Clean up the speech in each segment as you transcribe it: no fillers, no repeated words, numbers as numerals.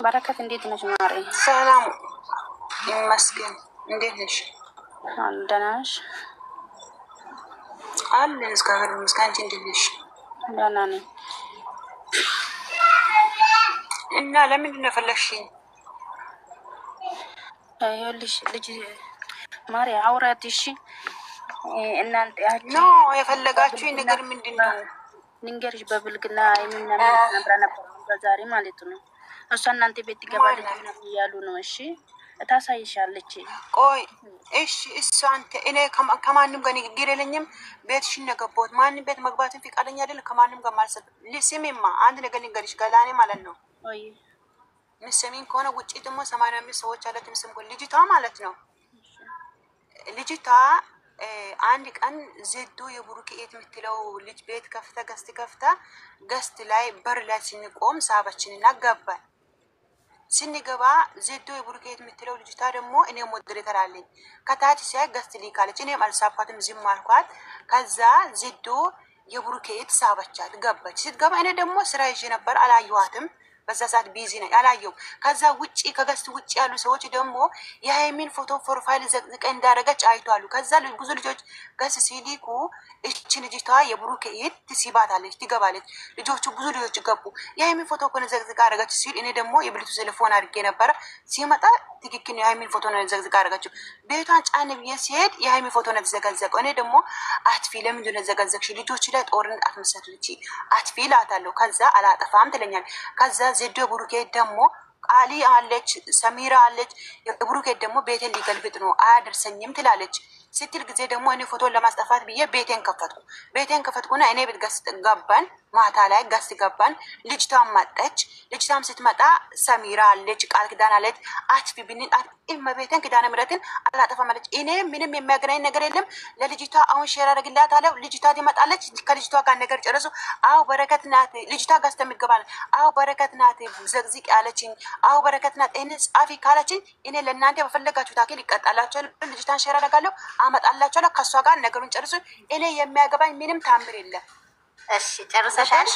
በረከት እንዴት ነሽ ማሬ? ሰላም ይመስገን። እንዴት ነሽ? ደህና ነሽ? አለን እስካሁን ይመስገን። አንቺ እንዴት ነሽ? ደህና ነኝ። እና ለምንድን ነው ፈለግሽኝ? ይኸውልሽ ልጅ ማሬ አውራት እሺ። እናንተ ያቺ ኖ የፈለጋችሁኝ ነገር ምንድን ነው? ንገርሽ በብልግና የምናምን ነበር በዛሬ ማለት ነው። እሷ እናንተ ቤት ትገባለች ምናምን እያሉ ነው። እሺ ታሳይሻለች። ቆይ እሺ እሷ አንተ እኔ ከማንም ጋር ንግግር የለኝም። ቤትሽን ነው ገባሁት። ማንም ቤት መግባትን ፍቃደኛ አይደል። ከማንም ጋር ማለት ስሚማ፣ አንድ ነገር ልንገርሽ ገላኔ ማለት ነው። ወይ ምሰሚን ከሆነ ውጪ ደግሞ 85 ሰዎች አለት ምስም ልጅቷ ማለት ነው። ልጅቷ አንድ ቀን ዜዶ የቡሩኬት የምትለው ልጅ ቤት ከፍታ ገስት ላይ በር ላይ ስንቆም ሳበችንና ገባን። ስንገባ ዜዶ የቡሩኬት የምትለው ልጅቷ ደግሞ እኔ ሞዴሬተር አለኝ ከታች ሲያይ ገስት ሊካለች። እኔም አልሳፋትም ዝም አልኳት። ከዛ ዜዶ የቡሩኬት ሳበቻት ገባች። ስትገባ እኔ ደግሞ ስራ ይዤ ነበር አላየኋትም። በዛ ሰዓት ቢዚ ነኝ አላየሁም። ከዛ ውጪ ከገስት ውጪ ያሉ ሰዎች ደግሞ የሃይሚን ፎቶ ፕሮፋይል ዘቅዝቀ እንዳረገች አይቷሉ። ከዛ ብዙ ልጆች ገስ ሲሊኩ እቺ ልጅቷ የቡሩኬት ትሲባታለች ትገባለች። ልጆቹ ብዙ ልጆች ገቡ። የሃይሚን ፎቶ ኮነ ዘቅዝቃ አረገች ሲል እኔ ደግሞ የብልቱ ቴሌፎን አድርጌ ነበረ። ሲመጣ ትክክል ነው የሃይሚን ፎቶ ነው ዘቅዝቃ አረገችው። ቤቷን ጫን ብዬ ሲሄድ የሃይሚን ፎቶ ነው ተዘገዘቀው። እኔ ደግሞ አትፊ ለምንድን ነው ዘገዘቅሽ? ልጆች ላይ ጦርነት አትመሰልቺ አትፊ ላታለሁ። ከዛ አላጠፋም ትለኛል። ከዛ ዜዶ ቡሩኬት ደግሞ ቃሊ አለች፣ ሰሚራ አለች። የቡሩኬት ደግሞ ቤቴን ሊገልብጥ ነው አያደርሰኝም ትላለች። ስትል ጊዜ ደግሞ እኔ ፎቶን ለማስጠፋት ብዬ ቤቴን ከፈትኩና እኔ ቤት ገስት ገባን። ማታ ላይ ገስት ገባን። ልጅቷም መጣች። ልጅቷም ስትመጣ ሰሚራ አለች፣ ቃል ኪዳን አለች። አትፊ ብንን እመቤቴን ኪዳነ ምሕረትን አላጠፋም አለች። እኔ ምንም የሚያገናኝ ነገር የለም። ለልጅቷ አሁን ሼር አደርግላታለሁ። ልጅቷ ትመጣለች። ከልጅቷ ጋር ነገር ጨረሱ። አዎ በረከት ናት ልጅቷ ገስት የሚገባል። አዎ በረከት ናት ዘግዝቅ ያለችኝ። አዎ በረከት ናት እኔ ጻፊ ካለችኝ እኔ ለእናንተ በፈለጋችሁ ታክል ይቀጣላችሁ። ልጅቷን ሼር አደርጋለሁ አመጣላችኋለሁ። ከሷ ጋር ነገሩን ጨርሱ። እኔ የሚያገባኝ ምንም ታምር የለም። እሺ ጨርሰሻል?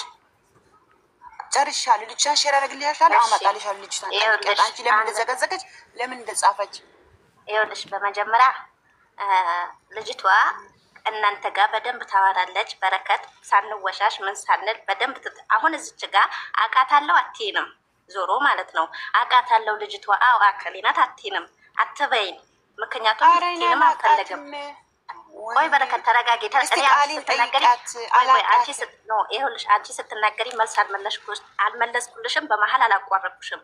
ጨርሻለሁ። ልጅቷን ሼር አደርግልሻለሁ አመጣልሻለሁ። ልጅቷን አንቺ ለምን እንደዘገዘገች ለምን እንደጻፈች ይኸውልሽ፣ በመጀመሪያ ልጅቷ እናንተ ጋር በደንብ ታወራለች። በረከት ሳንወሻሽ ምን ሳንል በደንብ አሁን እዚች ጋር አውቃታለሁ አትይንም። ዞሮ ማለት ነው አውቃታለሁ ልጅቷ አዎ አከሊናት አትይንም አትበይን። ምክንያቱም አትይንም አልፈለግም። ቆይ በረከት ተረጋጊ። አንቺ ስትናገሪ መልስ አልመለስኩልሽም። በመሀል አላቋረጥኩሽም።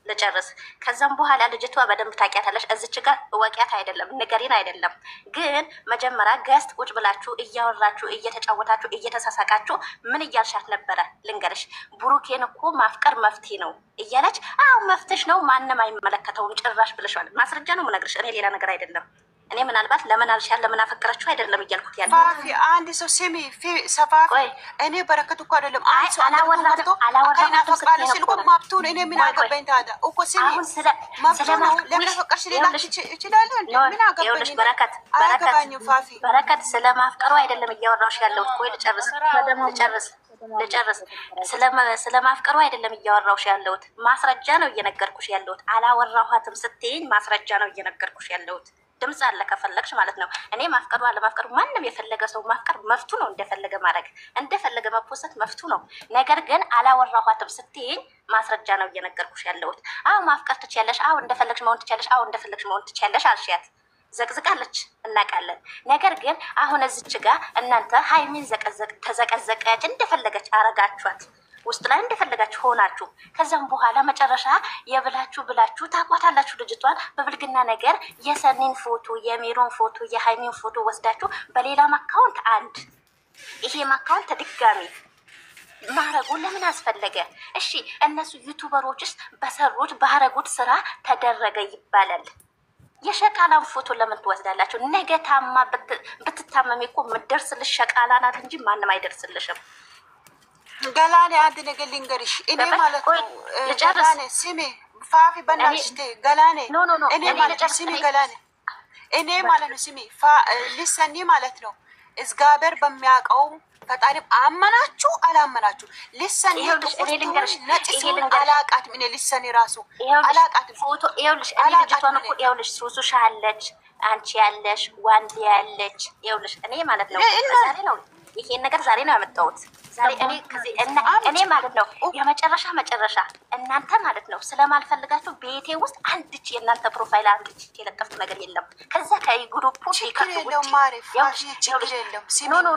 ልጨርስ። ከዛም በኋላ ልጅቷ በደንብ ታውቂያታለሽ። እዚች ጋር እወቂያት አይደለም ንገሪን አይደለም። ግን መጀመሪያ ገስት ቁጭ ብላችሁ እያወራችሁ እየተጫወታችሁ እየተሳሳቃችሁ ምን እያልሻት ነበረ? ልንገርሽ፣ ቡሩኬን እኮ ማፍቀር መፍትሄ ነው እያለች አዎ መፍትሽ ነው ማንም አይመለከተውም ጭራሽ ብለሻል። ማስረጃ ነው የምነግርሽ እኔ ሌላ ነገር አይደለም። እኔ ምናልባት ለምን አልሻል ለምን አፈቀራችሁ አይደለም እያልኩት ያለው ፋፊ አንድ ሰው ስሚ ሰፋፊ እኔ በረከት እኮ አይደለም አንድ ሰው አላወራሁም ሲልኩ ማብቱን እኔ ምን አገባኝ ታዲያ እኮ ስሚ ለምን አፈቀርሽ ሌላ ይችላል ምን አገባኝ በረከት ስለማፍቀሩ አይደለም እያወራሁሽ ያለሁት። ቆይ ልጨርስ ስለማፍቀሩ አይደለም እያወራሁሽ ያለሁት። ማስረጃ ነው እየነገርኩሽ ያለሁት። አላወራኋትም ስትይኝ ማስረጃ ነው እየነገርኩሽ ያለሁት። ድምፅ አለ ከፈለግሽ ማለት ነው። እኔ ማፍቀሩ አለማፍቀሩ ማንም የፈለገ ሰው ማፍቀር መፍቱ ነው። እንደፈለገ ማድረግ እንደፈለገ መፖሰት መፍቱ ነው። ነገር ግን አላወራኋትም ስትይኝ ማስረጃ ነው እየነገርኩሽ ያለሁት። አዎ ማፍቀር ትችያለሽ፣ አዎ እንደፈለግሽ መሆን ትችያለሽ፣ አዎ እንደፈለግሽ መሆን ትችያለሽ አልሽያት። ዘቅዝቃለች እናውቃለን። ነገር ግን አሁን እዚች ጋር እናንተ ሃይሚን ተዘቀዘቀች እንደፈለገች አረጋችኋት። ውስጥ ላይ እንደፈለጋችሁ ሆናችሁ ከዛም በኋላ መጨረሻ ብላችሁ ታቋታላችሁ። ልጅቷን በብልግና ነገር የሰኒን ፎቶ የሜሮን ፎቶ የሃይሚን ፎቶ ወስዳችሁ በሌላም አካውንት አንድ ይሄም አካውንት ተድጋሚ ማረጉ ለምን አስፈለገ? እሺ እነሱ ዩቲዩበሮችስ በሰሩት ባረጉት ስራ ተደረገ ይባላል። የሸቃላን ፎቶ ለምን ትወስዳላችሁ? ነገ ታማ ብትታመሚ እኮ ምደርስልሽ ሸቃላ ናት እንጂ ማንም አይደርስልሽም። ገላኔ አንድ ነገር ልንገርሽ። እኔ ማለት ነው ገላኔ ስሜ ፋፊ በናትሽ ገላኔ እኔ ማለት ስሜ ገላኔ እኔ ማለት ነው ስሜ ልሰኒ ማለት ነው እግዚአብሔር በሚያውቀው ፈጣሪ አመናችሁ አላመናችሁ ልሰኒ ነጭ ሲሆን አላቃት ምን ልሰኒ ራሱ አላቃት ፎቶ ይኸውልሽ እኔ ልጅቷን እኮ ይኸውልሽ ሱሱሻ አለች አንቺ ያለሽ ዋንዲ ያለች ይኸውልሽ እኔ ማለት ነው ዛሬ ነው ይሄን ነገር ዛሬ ነው ያመጣሁት ዛሬ እኔ ማለት ነው የመጨረሻ እናንተ ማለት ነው ስለማልፈልጋችሁ ቤቴ ውስጥ አንድች የእናንተ ፕሮፋይል አንድች የለጠፍኩት ነገር የለም ከዛ ከግሩፑ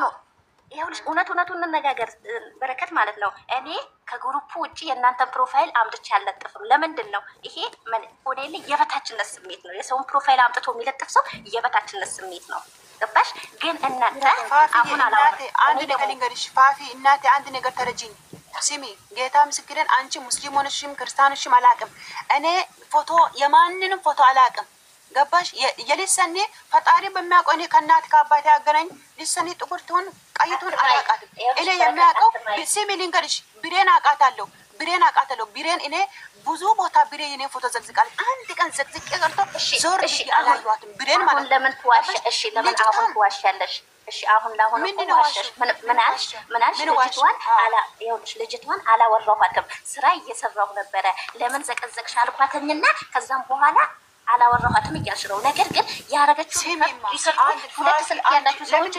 ኖ ይኸውልሽ እውነቱን እንነጋገር በረከት ማለት ነው እኔ ከግሩፑ ውጭ የእናንተን ፕሮፋይል አምጥቼ አልለጥፍም ለምንድን ነው ይሄ ሆኔል የበታችነት ስሜት ነው የሰውን ፕሮፋይል አምጥቶ የሚለጥፍ ሰው የበታችነት ስሜት ነው ገባሽ ግን እናንተ አሁን አንድ ነገር ልንገርሽ ፋፊ እናቴ አንድ ነገር ተረጂኝ ስሚ ጌታ ምስክሬን አንቺ ሙስሊም ሆነሽም ክርስቲያኖሽም አላቅም እኔ ፎቶ የማንንም ፎቶ አላቅም ገባሽ የሊሰኔ ፈጣሪ በሚያውቀው እኔ ከእናት ከአባቴ ያገናኝ ሊሰኔ ጥቁር ትሆን ቀይ ትሆን አላውቃትም እኔ የሚያውቀው ስሚ ልንገርሽ ብሬን አውቃታለሁ ብሬን እኔ ብዙ ቦታ ብሬ የኔ ፎቶ ዘግዝቃለች አንድ ቀን ዘግዝቄ ቀርቶ ዞር አላየኋትም ብሬን ማለት ነው ለምን ትዋሽ እሺ ለምን አሁን ትዋሻለሽ እሺ አሁን ላሁን ትዋሽሽ ምን አልሽ ልጅቷን አላወራኋትም ስራ እየሰራሁ ነበረ ለምን ዘቀዘቅሽ አልኳትኝና ከዛም በኋላ አላወራኋትም እያልሽ ነው ነገር ግን ያረገችው ሁለት ስልክ ያላችሁ ሰዎች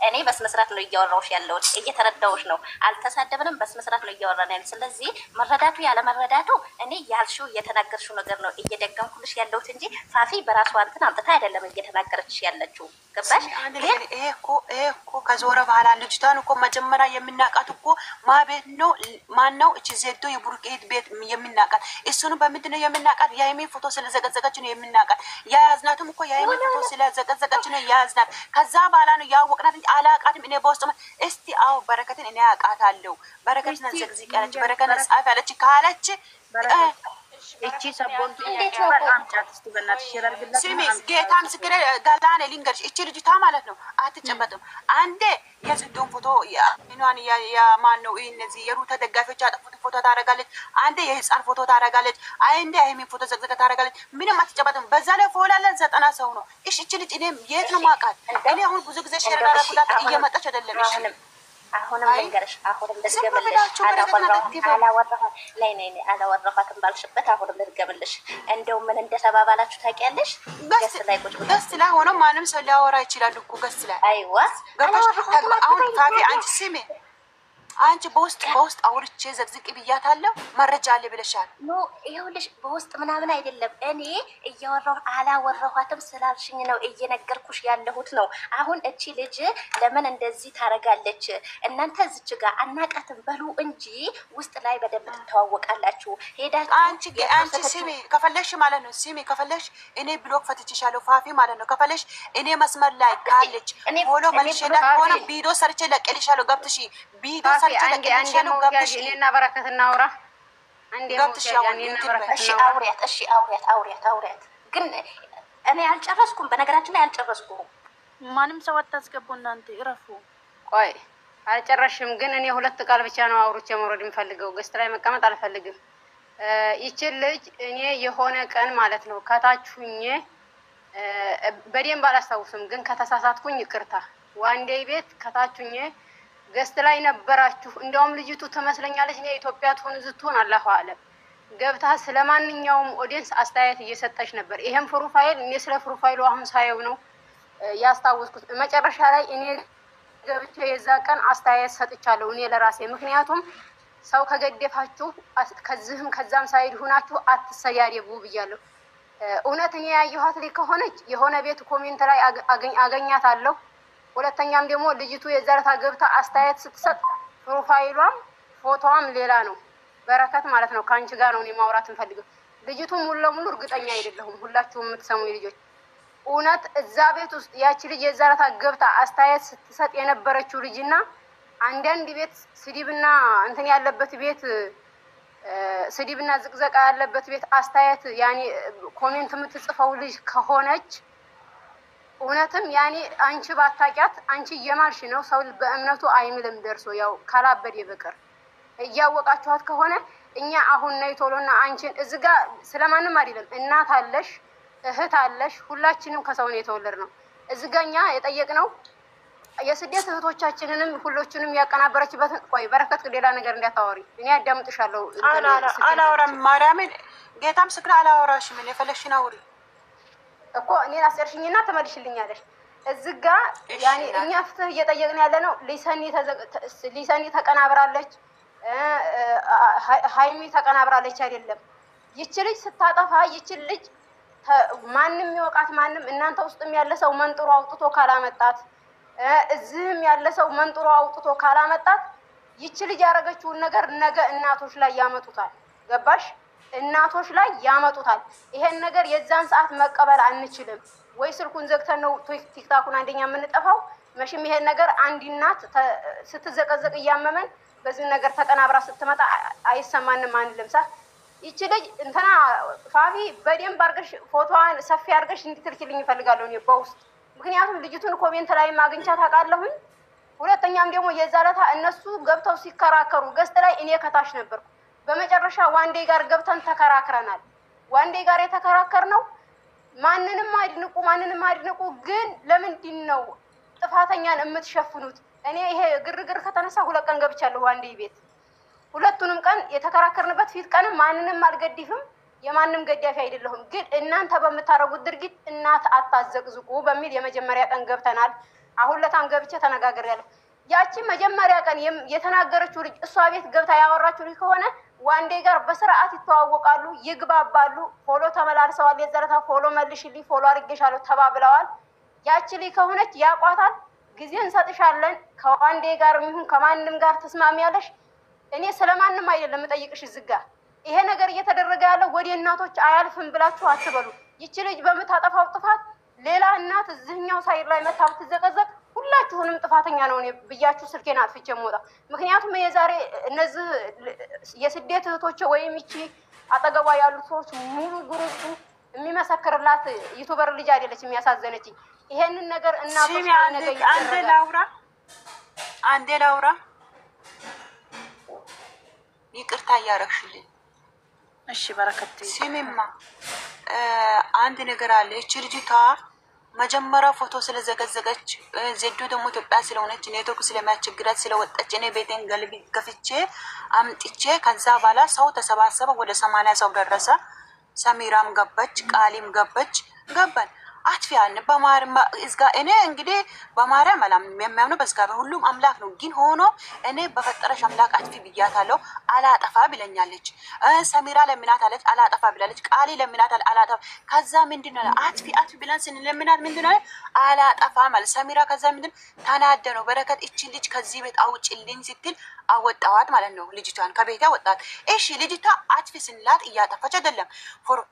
እኔ በስነ ስርዓት ነው እያወራሁሽ ያለሁት እየተረዳሁሽ ነው አልተሳደብንም በስነ ስርዓት ነው እያወራን ያለው ስለዚህ መረዳቱ ያለ መረዳቱ እኔ ያልሽው እየተናገርሽው ነገር ነው እየደገምኩልሽ ያለሁት እንጂ ፋፊ በራሷ እንትን አምጥታ አይደለም እየተናገረችሽ ያለችው ገባሽ ይሄ እኮ ከዞረ በኋላ ልጅቷን እኮ መጀመሪያ የምናውቃት እኮ ማቤት ነው ማነው እቺ ዜዶ የቡርቄት ቤት የምናውቃት እሱን በምንድን ነው የምናውቃት የሃይሜ ፎቶ ስለዘቀዘቀች ነው የምናውቃት ያያዝናትም እኮ የሃይሜ ፎቶ ስለዘቀዘቀች ነው ያያዝናት ከዛ በኋላ ነው ያወቅናት እንጂ አላውቃትም እኔ በውስጥ እስቲ አዎ በረከትን እኔ አውቃታለሁ በረከትን ዘቅዝቅ ያለች በረከትን ጻፍ ያለች ካለች እቺ ሰቦንቱ በጣም ጫትስቲ በእናትሽ ይረርግላት ስሚ ጌታ ምስክሬ ጋላኔ ሊንገርሽ እቺ ልጅቷ ማለት ነው አትጨበጥም አንዴ የዝዶን ፎቶ ያማን ያማን ነው እነዚህ የሩታ ደጋፊዎች ያጠፉት ፎቶ ታረጋለች አንዴ የህፃን ፎቶ ታረጋለች አንዴ የሃይሚ ፎቶ ዘቅዘቀ ታረጋለች ምንም አትጨበጥም በዛ ላይ ፎላለ 90 ሰው ነው እሺ እቺ ልጅ እኔ የት ነው ማውቃት እኔ አሁን ብዙ ጊዜ ሼር አደረኩላት እየመጣች አይደለም እሺ አሁንም ልንገርሽ አሁንም ልትገምልሽ አላወራኋትም ባልሽበት አሁንም ልትገምልሽ እንደው ምን እንደተባባላችሁ ታውቂያለሽ ገስ ላይ ቁጭ ብሎ ገስ ላይ ሆኖ ማንም ሰው ሊያወራ ይችላል እኮ ገስ ላይ አይዋ አሁን ፋፊ አንቺ ስሚ አንቺ በውስጥ አውርቼ ዘግዝቅ ብያታለሁ መረጃ አለ ብለሻል ኖ ይኸውልሽ በውስጥ ምናምን አይደለም እኔ እያወራሁ አላወራኋትም ስላልሽኝ ነው እየነገርኩሽ ያለሁት ነው አሁን እቺ ልጅ ለምን እንደዚህ ታረጋለች እናንተ እዚች ጋር አናቃትም በሉ እንጂ ውስጥ ላይ በደንብ ትተዋወቃላችሁ ሄዳችሁ አንቺ ስሚ ከፈለሽ ማለት ነው ስሚ ከፈለሽ እኔ ብሎክ ፈትችሻለሁ ፋፊ ማለት ነው ከፈለሽ እኔ መስመር ላይ ካለች ሆሎ መልሽላት ሆነ ቪዲዮ ሰርቼ ለቀልሻለሁ ገብትሽ ቪዲዮ አንዴ ሞጋጅ እኔና በረከት እናውራ አንዴ ሞጋጅ አውሪያት ግን እኔ አልጨረስኩም በነገራችን ላይ አልጨረስኩም ማንም ሰው አታስገቡ እናንተ እረፉ ቆይ አልጨረሽም ግን እኔ ሁለት ቃል ብቻ ነው አውርቼ መውረድ የምፈልገው ገስት ላይ መቀመጥ አልፈልግም ይቺ ልጅ እኔ የሆነ ቀን ማለት ነው ከታችሁኝ በደንብ አላስታውስም ግን ከተሳሳትኩኝ ይቅርታ ዋንዴ ቤት ከታችሁኝ ገስት ላይ ነበራችሁ እንደውም ልጅቱ ተመስለኛለች እኔ ኢትዮጵያ ትሆን ዝትሆን አላህ አለም ገብታ ስለማንኛውም ኦዲየንስ አስተያየት እየሰጠች ነበር ይሄን ፕሮፋይል እኔ ስለ ፕሮፋይሉ አሁን ሳየው ነው ያስታውስኩት መጨረሻ ላይ እኔ ገብቼ የዛ ቀን አስተያየት ሰጥቻለሁ እኔ ለራሴ ምክንያቱም ሰው ከገደፋችሁ ከዚህም ከዛም ሳይድ ሆናችሁ አትሰያደቡ ብያለሁ እውነት እኔ ያየኋት ልጅ ከሆነች የሆነ ቤት ኮሜንት ላይ አገኛታለሁ ሁለተኛም ደግሞ ልጅቱ የዘረታ ገብታ አስተያየት ስትሰጥ ፕሮፋይሏም ፎቶዋም ሌላ ነው በረከት ማለት ነው ካንቺ ጋር ነው እኔ ማውራት እንፈልገው ልጅቱ ሙሉ ለሙሉ እርግጠኛ አይደለሁም ሁላችሁም የምትሰሙ ልጆች እውነት እዛ ቤት ውስጥ ያቺ ልጅ የዘረታ ገብታ አስተያየት ስትሰጥ የነበረችው ልጅና አንዳንድ ቤት ስዲብና እንትን ያለበት ቤት ስዲብና ዝቅዘቃ ያለበት ቤት አስተያየት ያኔ ኮሜንት የምትጽፈው ልጅ ከሆነች እውነትም ያኔ አንቺ ባታቂያት አንቺ እየማልሽ ነው ሰው በእምነቱ አይምልም ደርሶ ያው ካላበደ በቀር እያወቃችኋት ከሆነ እኛ አሁን ነይ ቶሎና አንቺን እዚህ ጋር ስለማንም አይደለም እናት አለሽ እህት አለሽ። ሁላችንም ከሰው ነው የተወለድነው። እዚህ ጋ እኛ የጠየቅነው የስደት እህቶቻችንንም ሁሎቹንም ያቀናበረችበትን። ቆይ በረከት ሌላ ነገር እንዳታወሪ፣ እኔ አዳምጥሻለሁ። አላወራም ማርያምን ጌታ ምስክር አላወራሽም። እኔ የፈለግሽን አውሪ እኮ እኔን አስጨርሽኝና ትመልሽልኛለሽ። እዚህ ጋ ያኔ እኛ ፍትህ እየጠየቅን ያለ ነው። ሊሰኒ ተቀናብራለች፣ ሀይሚ ተቀናብራለች አይደለም። ይች ልጅ ስታጠፋ ይች ልጅ ማንም ይወቃት ማንም፣ እናንተ ውስጥም ያለ ሰው መንጥሮ አውጥቶ ካላመጣት፣ እዚህም ያለ ሰው መንጥሮ አውጥቶ ካላመጣት ይች ልጅ ያደረገችውን ነገር ነገ እናቶች ላይ ያመጡታል። ገባሽ? እናቶች ላይ ያመጡታል። ይሄን ነገር የዛን ሰዓት መቀበል አንችልም። ወይ ስልኩን ዘግተን ነው ቲክታኩን አንደኛ የምንጠፋው። መቼም ይሄን ነገር አንድ እናት ስትዘቀዘቅ እያመመን በዚህ ነገር ተቀናብራ ስትመጣ አይሰማንም አንልም። ሳ ይቺ ልጅ እንትና ፋፊ በደንብ አድርገሽ ፎቶዋን ሰፊ አድርገሽ እንድትልኪልኝ እፈልጋለሁ እኔ በውስጥ። ምክንያቱም ልጅቱን ኮሜንት ላይ ማግኝቻት አውቃለሁኝ። ሁለተኛም ደግሞ የዛለታ እነሱ ገብተው ሲከራከሩ ገስት ላይ እኔ ከታች ነበርኩ። በመጨረሻ ዋንዴ ጋር ገብተን ተከራክረናል። ዋንዴ ጋር የተከራከርነው ማንንም አድንቁ፣ ግን ለምንድን ነው ጥፋተኛን የምትሸፍኑት? እኔ ይሄ ግርግር ከተነሳ 2 ቀን ገብቻለሁ ዋንዴ ቤት። ሁለቱንም ቀን የተከራከርንበት ፊት ቀንም ማንንም አልገድፍም፣ የማንም ገዳፊ አይደለሁም። ግን እናንተ በምታረጉት ድርጊት እናት አታዘቅዝቁ በሚል የመጀመሪያ ቀን ገብተናል። አሁን ለታም ገብቼ ተነጋግሬያለሁ። ያቺ መጀመሪያ ቀን የተናገረችው ልጅ እሷ ቤት ገብታ ያወራችው ልጅ ከሆነ ዋንዴ ጋር በስርዓት ይተዋወቃሉ፣ ይግባባሉ። ፎሎ ተመላልሰዋል። የዘረታ ፎሎ መልሽልኝ፣ ፎሎ አድርጌሻለሁ ተባብለዋል። ያቺ ልጅ ከሆነች ያቋታል። ጊዜ እንሰጥሻለን። ከዋንዴ ጋር ይሁን ከማንም ጋር ተስማሚያለሽ። እኔ ስለማንም አይደለም የምጠይቅሽ። ዝጋ ይሄ ነገር እየተደረገ ያለው ወደ እናቶች አያልፍም ብላችሁ አትበሉ። ይቺ ልጅ በምታጠፋው ጥፋት ሌላ እናት እዚህኛው ሳይድ ላይ መታ ብትዘቀዘቅ ሁላችሁንም ጥፋተኛ ነው እኔ ብያችሁ ስልኬን አጥፍቼ የምወጣ። ምክንያቱም የዛሬ እነዚህ የስደት እህቶች ወይም ይቺ አጠገቧ ያሉት ሰዎች ሙሉ ግሩፑ የሚመሰክርላት ዩቱበር ልጅ አይደለች የሚያሳዘነችኝ። ይሄንን ነገር እናቶች ነገር አንዴ ላውራ ይቅርታ እያረግሽልኝ። እሺ በረከት ሲሚማ አንድ ነገር አለ። እቺ ልጅቷ መጀመሪያ ፎቶ ስለዘገዘገች ዜዶ ደግሞ ኢትዮጵያ ስለሆነች ኔትወርክ ስለማያስቸግራት ስለወጣች እኔ ቤቴን ገልቢ ከፍቼ አምጥቼ ከዛ በኋላ ሰው ተሰባሰበ። ወደ 80 ሰው ደረሰ። ሰሚራም ገባች፣ ቃሊም ገባች፣ ገባን አትፊያን በማርያም እዝጋ እኔ እንግዲህ በማርያም አላም የሚያምነው በእግዚአብሔር ሁሉም አምላክ ነው። ግን ሆኖ እኔ በፈጠረሽ አምላክ አትፊ ብያታለሁ። አላጠፋ ብለኛለች። ሰሚራ ለምናት አለች፣ አላጠፋ ብላለች። ቃሊ ለምናት አላጠፋ። ከዛ ምንድነው አትፊ ብለን ስንለምናት ምንድነው አላጠፋ ማለት ሰሚራ። ከዛ ምንድን ተናደ ነው በረከት እቺ ልጅ ከዚህ ቤት አውጭልኝ ስትል አወጣዋት ማለት ነው። ልጅቷን ከቤት አወጣት። እሺ ልጅቷ አትፊ ስንላት እያጠፋች አይደለም።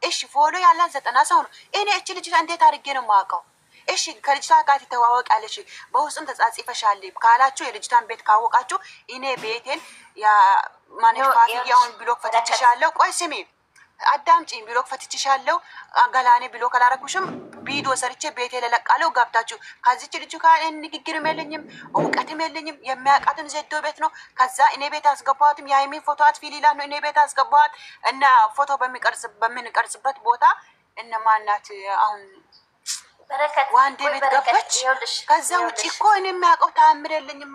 እሺ ፎሎ ያላት 90 ሰው ነው። እኔ እቺ ልጅቷ እንዴት አድርጌ ነው የማውቀው? እሺ ከልጅቷ ጋር ትተዋወቃለች፣ በውስጥም ተጻጽፈሻል ካላችሁ የልጅቷን ቤት ካወቃችሁ እኔ ቤቴን ያ ማንፋፊያውን ብሎክ ፈትቼሻለሁ። ቆይ ስሚ አዳምጪኝ። ብሎክ ፈትቼሻለሁ። ገላኔ ብሎክ አላረኩሽም። ቪዲዮ ሰርቼ ቤቴ ለለቃለሁ። ገብታችሁ ከዚች ልጅ ጋር ንግግርም የለኝም እውቀትም የለኝም። የሚያውቃትም ዜዶ ቤት ነው። ከዛ እኔ ቤት አስገባኋትም። የሀይሚን ፎቶ አትፊሊላ ነው እኔ ቤት አስገባኋት እና ፎቶ በምንቀርጽበት ቦታ እነማናት አሁን በረከት ዋንዴ ቤት ገባች። ከዛ ውጭ እኮ እኔ የሚያውቀው ተአምር የለኝም።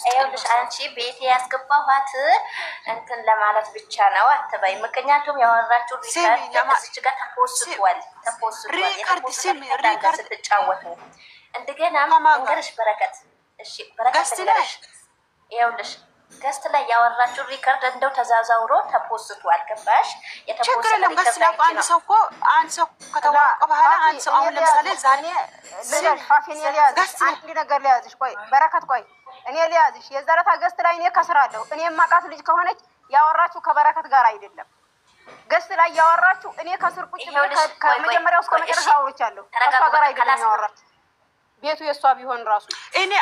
ይኸውልሽ አንቺ ቤቴ ያስገባኋት እንትን ለማለት ብቻ ነው አትበይ። ምክንያቱም ያወራችሁ ሪካርድ ጋር ተፖስቷል ስትጫወቱ እንደገና መንገርሽ በረከት። እሺ በረከት ይኸውልሽ ገስት ላይ ያወራችሁ ሪከርድ እንደው ተዛዛውሮ ተፖስቷል። ገባሽ? ችግር የለም። ገስት ላይ አንድ ሰው ከተዋወቀ በኋላ አንድ ሰው አሁን ለምሳሌ ዛሬ ፋፊን ሊያዝሽ አንድ ነገር ሊያዝሽ ቆይ በረከት ቆይ እኔ ሊያዝሽ የዘረታ ገስት ላይ እኔ ከስራለሁ። እኔ የማውቃት ልጅ ከሆነች ያወራችሁ ከበረከት ጋር አይደለም። ገስት ላይ ያወራችሁ እኔ ከስር ቁጭ ከመጀመሪያው እስከ መጨረሻ አውርቻለሁ። ከሷ ጋር አይደለም ያወራችሁ። ቤቱ የሷ ቢሆን ራሱ እኔ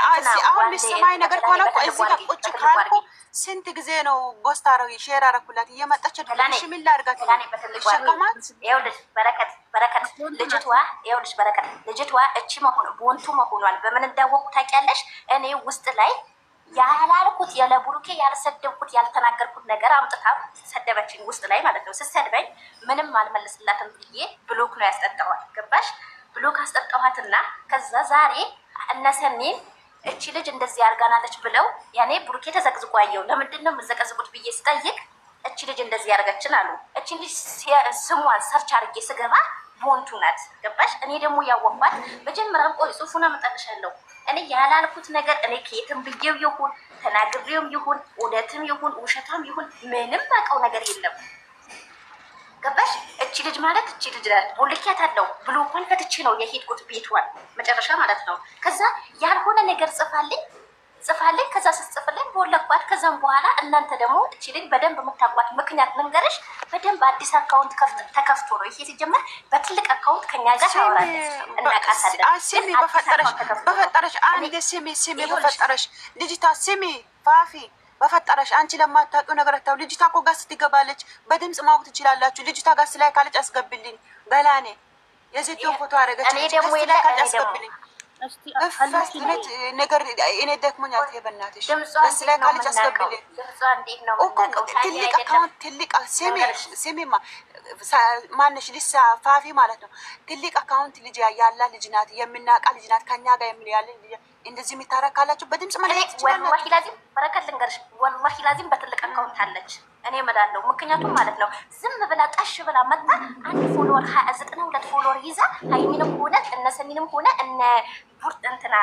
አሁን ልሰማኝ ነገር ከሆነ እኮ እዚህ ጋር ቁጭ ካልኩ ስንት ጊዜ ነው ፖስት አረው ሼር አረኩላት እየመጣች ድርሽ ምን ላድርጋት ሸከማት። ይኸውልሽ በረከት ልጅቷ ይኸውልሽ በረከት ልጅቷ እቺ መሆኑ ቦንቱ መሆኗን በምን እንዳወቁ ታውቂያለሽ? እኔ ውስጥ ላይ ያላልኩት ያለ ብሩኬ ያልሰደብኩት ያልተናገርኩት ነገር አምጥታ ሰደበችኝ ውስጥ ላይ ማለት ነው። ስትሰድበኝ ምንም አልመልስላትም ብዬ ብሎክ ነው ያስጠጣኋት። ገባሽ? ብሎክ አስጠጣኋትና ከዛ ዛሬ እነሰኔን እቺ ልጅ እንደዚህ አርጋናለች ብለው ያኔ ብሩኬ ተዘቅዝቆ ያየው ለምንድን ነው የምዘቀዝቁት ብዬ ስጠይቅ እቺ ልጅ እንደዚህ ያደረገችን አሉ። እቺ ልጅ ስሟን ሰርች አድርጌ ስገባ ቦንቱ ናት። ገባሽ? እኔ ደግሞ ያወኳት መጀመሪያም ቆይ ጽሁፉን አመጣልሻለሁ። እኔ ያላልኩት ነገር እኔ ከየትም ብዬው ይሁን ተናግሬውም ይሁን እውነትም ይሁን ውሸታም ይሁን ምንም አውቀው ነገር የለም። ገባሽ? እቺ ልጅ ማለት እቺ ልጅ ናት። ቦልኪያት አለው ብሎ እንኳን ፈትቼ ነው የሄድኩት ቤቷን መጨረሻ ማለት ነው። ከዛ ያልሆነ ነገር ጽፋልኝ ከዛ ስትጽፍልኝ ቦለኳት። ከዛም በኋላ እናንተ ደግሞ እቺ ልጅ በደንብ የምታውቋት ምክንያት መንገርሽ በደንብ አዲስ አካውንት ተከፍቶ ነው ይሄ ሲጀመር በትልቅ አካውንት ከኛ ጋር ታወራለች እናቃታለን። ስሚ በፈጠረሽ አንድ ስሚ በፈጠረሽ ልጅታ ስሚ ፋፊ በፈጠረሽ አንቺ ለማታውቂው ነገር አታው ልጅታ እኮ ጋር ስትገባለች በድምጽ ማወቅ ትችላላችሁ። ልጅታ ጋር ስላይ ካለች አስገብልኝ ገላኔ የዚህን ፎቶ አረገች እኔ ደግሞ ይላል አስገብልኝ ፈስነት ነገር እኔ ደክሞኛል። በእናትሽ ስላይ ካለች አስገብልኝ ትልቅ አካውንት ትልቅ ስሚማ ማነሽ ልሳ ፋፊ ማለት ነው። ትልቅ አካውንት ልጅ ያላ ልጅ ናት የምናውቃ ልጅ ናት ከኛ ጋር የሚያልን እንደዚህ የሚታረካላችሁ በድምጽ ማለት ወላሂ ላዚም በረከት ልንገርሽ ወላሂ ላዚም በትልቅ አካውንት አለች። እኔ እምላለሁ ምክንያቱም ማለት ነው ዝም ብላ ጣሽ ብላ መጣ አንድ ፎሎወር 92 ፎሎወር ይዛ ሃይሚንም ሆነ እነሰሚንም ሆነ እነ ቡርጥ እንትና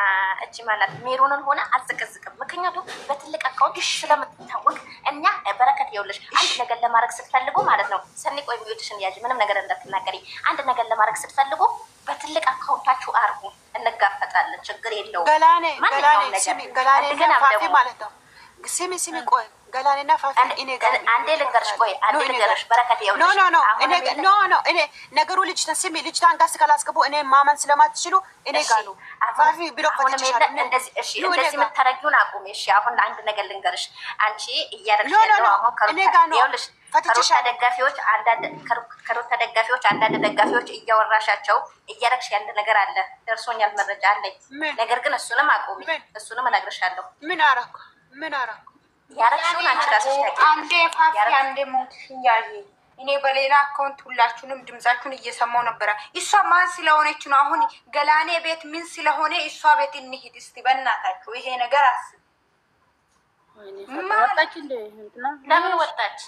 እቺ ማለት ሜሮንን ሆነ አልዘቀዝቅም። ምክንያቱም በትልቅ አካውንት ስለምትታወቅ እኛ በረከት ይኸውልሽ አንድ ነገር ለማድረግ ስትፈልጉ ማለት ነው ሰኒ ቆይ ሚውትሽን ያዥ ምንም ነገር እንዳትናገሪ። አንድ ነገር ለማድረግ ስትፈልጉ በትልቅ አካውንታችሁ አርጉ እንጋፈጣለን ችግር የለውም። ገላኔ ገላኔ ፋፊ ማለት ነው። ስሚ ቆይ ገላኔና ፋፊ እኔ ጋር አንዴ ልንገርሽ ቆይ አንዴ ልንገርሽ በረከት ይኸውልሽ ኖ እኔ ነገሩ ልጅታ ስሚ ልጅታን ጋር ስካላስገቡ እኔ ማመን ስለማትችሉ እኔ ጋር ነው ፋፊ ብሎ ፈትችሻል። እንደዚህ እሺ እንደዚህ የምታረጊውን አቁሚ እሺ። አሁን አንድ ነገር ልንገርሽ አንቺ እያረግሽ ያለው አሁን ይኸውልሽ ከሩታ ደጋፊዎች አንዳንድ ደጋፊዎች እያወራሻቸው እያረግሽ ያለ ነገር አለ ደርሶኛል መረጃ አለኝ። ነገር ግን እሱንም አቁሚ እሱንም እነግርሻለሁ። ምን አረኩ ያረግሽውን አንቺ ራስሽ ታውቂ። አንዴ ፋፊ አንዴ ሞትሽኝ ያዢ እኔ በሌላ አካውንት ሁላችሁንም ድምጻችሁን እየሰማው ነበረ። እሷ ማን ስለሆነች ነው አሁን ገላኔ ቤት ምን ስለሆነ እሷ ቤት እንሂድ እስቲ በእናታችሁ ይሄ ነገር አስብ። ለምን ወጣች?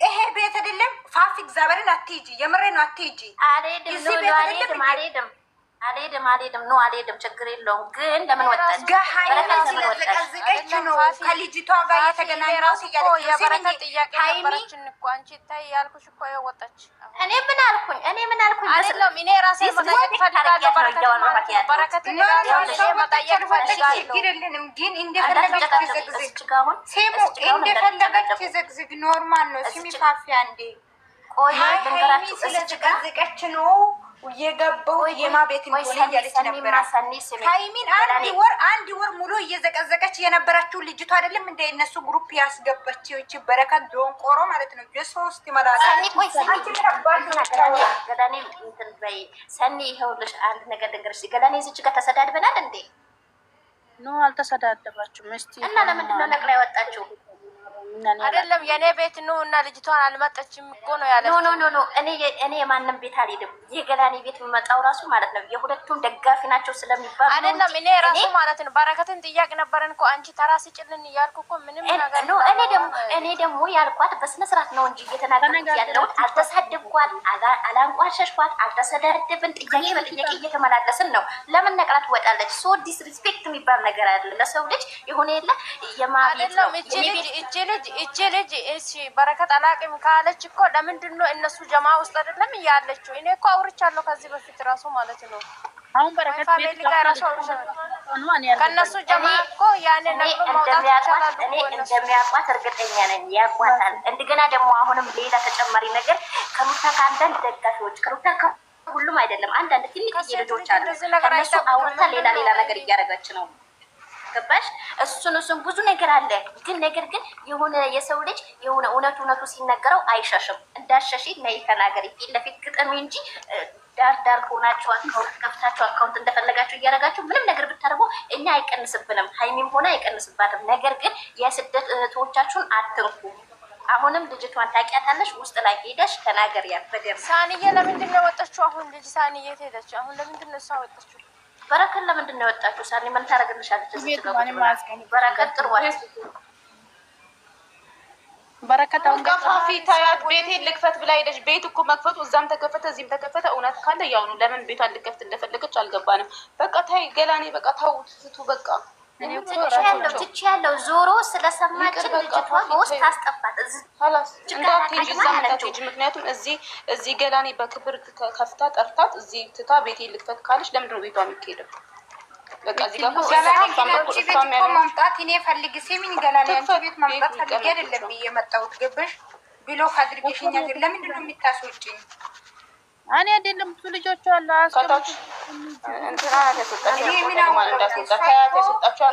ይሄ ቤት አይደለም ፋፊ እግዚአብሔርን አትሂጂ የምሬ ነው አትሂጂ። አልሄድም ነው አልሄድም ችግር የለውም ግን ለምን ወጣች? ስለዘቀዘቀች ነው ከልጅቷ ጋር የተገናኘው የበረከት ጥያቄ ነበረችን እኮ አንቺ ታይ ያልኩሽ እኮ ወጣች። እኔ ምን አልኩኝ አይደለም እኔ ራሴ መጠየቅ ፈልጋለሁ። በረከት መጠየቅ ፈልጋለሁ ግን እንደፈለገች ዘግዝግ ኖርማል ነው። ስሚ ፋፊ አንዴ ቆይ ስለዘቀዘቀች ነው የገባው የማ ቤት እንደሆነ እያለች ነበር። ሃይሚን አንድ ወር ሙሉ እየዘቀዘቀች የነበረችው ልጅቷ አይደለም እንደ እነሱ ግሩፕ ያስገባችው እቺ በረከት ዶንቆሮ ማለት ነው። ጀሶስት ይመላል ሰኒ ይኸውልሽ አንድ ነገር ልንገርሽ። ገዳኔ እዚች ጋር ተሰዳድበናል እንዴ? ኖ አልተሰዳደባችሁም። እስቲ እና ለምንድን ነው ነቅላ ያወጣችሁ? አይደለም የኔ ቤት ነው እና ልጅቷን አልመጣችም እኮ ነው ያለው። ኖ እኔ የማንም ቤት አልሄድም። የገላኔ ቤት የምመጣው ራሱ ማለት ነው የሁለቱም ደጋፊ ናቸው ስለሚባል አይደለም እኔ ራሱ ማለት ነው በረከትን ጥያቄ ነበረን እኮ አንቺ ተራስ ጭልን እያልኩ እኮ ምንም ነገር ነው። እኔ ደግሞ ያልኳት በስነ ስርዓት ነው እንጂ እየተናገርኩ ያለው አልተሳደብኳት፣ አላንቋሸሽኳት፣ አልተሰዳደብን። ጥያቄ በጥያቄ እየተመላለስን ነው። ለምን ነቅላት ትወጣለች? ሶ ዲስሪስፔክት የሚባል ነገር አለ ለሰው ልጅ የሆነ የለ የማቤት ነው እቺ ልጅ እሺ በረከት አላቅም ካለች እኮ ለምንድን ነው እነሱ ጀማ ውስጥ አይደለም ያለችው? እኔ እኮ አውርቻለሁ ከዚህ በፊት ራሱ ማለት ነው። አሁን በረከት ቤት ጋር ራሱ ከነሱ ጀማ እኮ ያኔ ነው ማውጣት ይችላል። እኔ እንደሚያቋት እርግጠኛ ነኝ ያቋታል። እንደገና ደግሞ አሁንም ሌላ ተጨማሪ ነገር ከሩታ ከአንዳንድ ደጋፊዎች ከሩታ ሁሉም አይደለም አንዳንድ ትንሽ ልጆች አሉ ከነሱ አውርታ ሌላ ነገር እያደረገች ነው። ገባሽ? እሱን ብዙ ነገር አለ። ነገር ግን የሆነ የሰው ልጅ የሆነ እውነቱ ሲነገረው አይሻሽም። እንዳሸሺ ነይ ተናገሪ ፊት ለፊት ግጥም እንጂ ዳር ሆናችሁ አካውንት ከፍታችሁ አካውንት እንደፈለጋችሁ እያደረጋችሁ ምንም ነገር ብታደርጉ እኛ አይቀንስብንም፣ ሀይሚም ሆነ አይቀንስባትም። ነገር ግን የስደት እህቶቻችሁን አትንኩ። አሁንም ልጅቷን ታውቂያታለሽ፣ ውስጥ ላይ ሄደሽ ተናገር። ያበደም ሳንዬ ለምንድን ነው የወጣችው? አሁን ልጅ ሳንዬ ሄደች። አሁን ለምንድን ነው እሷ ወጣችው? በረከት ለምንድን ነው የወጣችው? ሳኒ ምን ታደርግልሻለች? በረከት ጥርዋት በረከት አሁን ገፋፊ ታያት ቤቴን ልክፈት ብላ ሄደች። ቤት እኮ መክፈቱ እዛም ተከፈተ እዚህም ተከፈተ። እውነት ካለ ያው ነው። ለምን ቤቷን ልከፍት እንደፈለገች አልገባንም። በቃ ታይ ገላኔ በቃ ታውት ፍቱ በቃ ትች ያለው ዞሮ ስለሰማችን ልጅቷ በውስጥ ታስጠፋት። እንዳትሄጂ እዛ እንዳትሄጂ። ምክንያቱም እዚህ ገላኔ በክብር ከፍታ ጠርታት እዚህ ትታ ቤቴን ልክፈት ካለች ለምንድን ነው ቤቷ የሚካሄደው? በቃ እዚህ ጋር መምጣት እኔ ፈልግ ሲሚን ገላኔ አንቺ ቤት መምጣት ፈልጌ አይደለም የመጣሁት ገበሽ ብሎ ካድርገሽኛ ግን ለምንድን ነው የምታስወጪኝ? እኔ አይደለም ብዙ ልጆች አሉ አስቀምጡ እንትና ተሰጣቸው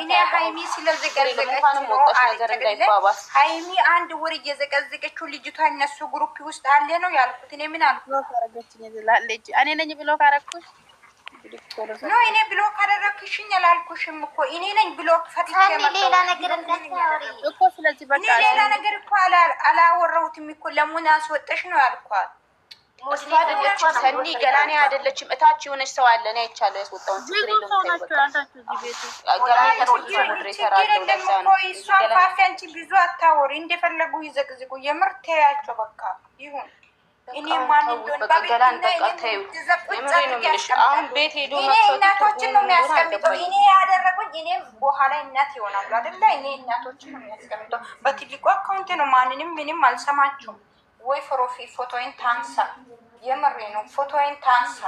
እኔ ሀይሚ ስለዘቀዘቀች ነው አይደለም። ሀይሚ አንድ ወር እየዘቀዘቀችው ልጅቷ እነሱ ግሩፕ ውስጥ አለ ነው ያልኩት። እኔ ምን አልኩት? እኔ ነኝ ብሎ ካረኩሽ ነው እኔ ብሎ ካደረክሽኝ አላልኩሽም እኮ እኔ ነኝ ብሎ ፈትቼ ሌላ ነገር እንዳታወሪ እኮ። ስለዚህ በቃ ሌላ ነገር እኮ አላወራሁትም እኮ ለምን አስወጣሽ ነው ያልኳት። እሷ አይደለችም ሰኒ ገላኔ አይደለችም። እታች የሆነች ሰው አለ ነው አይቻለሁ። ያስወጣውን ችግር የለውም። አንቺ ብዙ አታወሪ፣ እንደፈለጉ ይዘቅዝቁ። የምር ተያቸው በቃ ይሁን። እኔ ማን እንደሆነ ገላን በቃ ተይው። የምሬ ነው የምልሽ። አሁን ቤት ሄዶ እናቶችን ነው የሚያስቀምጠው። እኔ ያደረጉኝ እኔም በኋላ እናት ይሆናሉ አይደለ? እኔ እናቶችን ነው የሚያስቀምጠው። በትልቁ አካውንት ነው ማንንም ምንም አልሰማችሁም ወይ? ፎቶዬን ታንሳ። የምሬ ነው ፎቶዬን ታንሳ።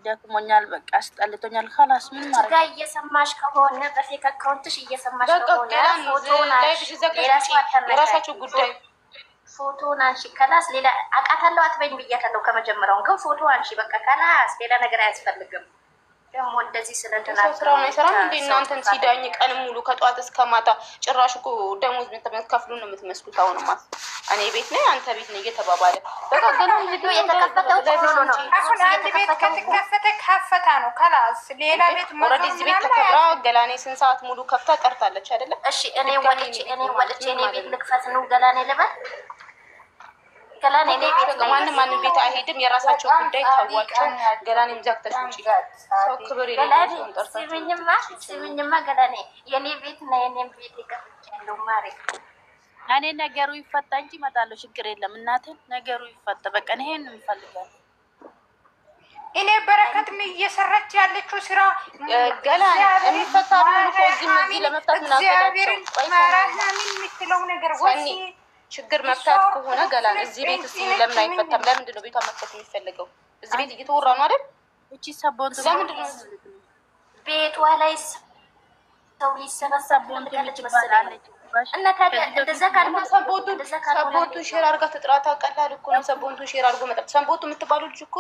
ደክሞኛል፣ በቃ አስጠልቶኛል። ካላስ ምን ማድረግ ጋር እየሰማሽ ከሆነ በፌክ አካውንትሽ እየሰማሽ ከሆነ የራሳቸው ጉዳይ ፎቶን አንሺ። ከላስ ሌላ አውቃታለሁ አትበይኝ ብያታለሁ ከመጀመሪያው። ግን ፎቶ አንሺ በቃ ከላስ ሌላ ነገር አያስፈልግም። ደግሞ እንደዚህ ስለተናገረ ስራውን አይሰራም እንዴ? እናንተን ሲዳኝ ቀን ሙሉ ከጧት እስከ ማታ ጭራሽ እኮ ደሞዝ የምትከፍሉ ነው የምትመስሉት። አሁንማ እኔ ቤት ነኝ አንተ ቤት ነኝ እየተባባለ በቃ ገና ቪዲዮ የተከፈተው ነው። አሁን አንድ ቤት ከተከፈተ ከፈታ ነው ከላስ ሌላ ቤት ኦልሬዲ እዚህ ቤት ተከብራ ገላኔ ስንት ሰዓት ሙሉ ከፍታ ጠርታለች አይደለ? እሺ እኔ ወልቼ እኔ ቤት ልክፈት ነው ገላኔ ልበል? ገላኔ እኔ ቤት ማንም ቤት አይሄድም። የራሳቸው ጉዳይ ታዋቸው። ገላኔም ዘግተሽ ውጪ። ሰው ክብር የለውም። ስሚኝማ ገላኔ የኔ ቤት ነው የኔም ቤት ይከፍቻለሁ ማሬ። እኔ ነገሩ ይፈታ እንጂ እመጣለሁ፣ ችግር የለም እናቴ። ነገሩ ይፈታ በቃ። ይሄን እንፈልጋለን። እኔ በረከትም እየሰራች ያለችው ስራ ገላኔ የሚፈታ ነው እኮ እዚህ ለመፍታት ምን አገዳቸው? ማራህምን የምትለው ነገር ወይ ችግር መፍታት ከሆነ ገላን እዚህ ቤት እስኪ ለምን አይፈታም? ለምንድን ነው ቤቷ መፍታት የሚፈልገው? እዚህ ቤት እየተወራ ነው አይደል? እቺ ሰቦንት ለምንድን ነው ቤቷ ላይ ሰው ሊሰበሰብ ያለች መሰለኝ። እና ታዲያ እንደዛ ካልማ ሰቦንቱ ሼር አድርጋ ትጥራታ። ቀላል እኮ ነው። ሰቦንቱ ሼር አድርጎ መጣ። ሰቦንቱ የምትባለው ልጅ እኮ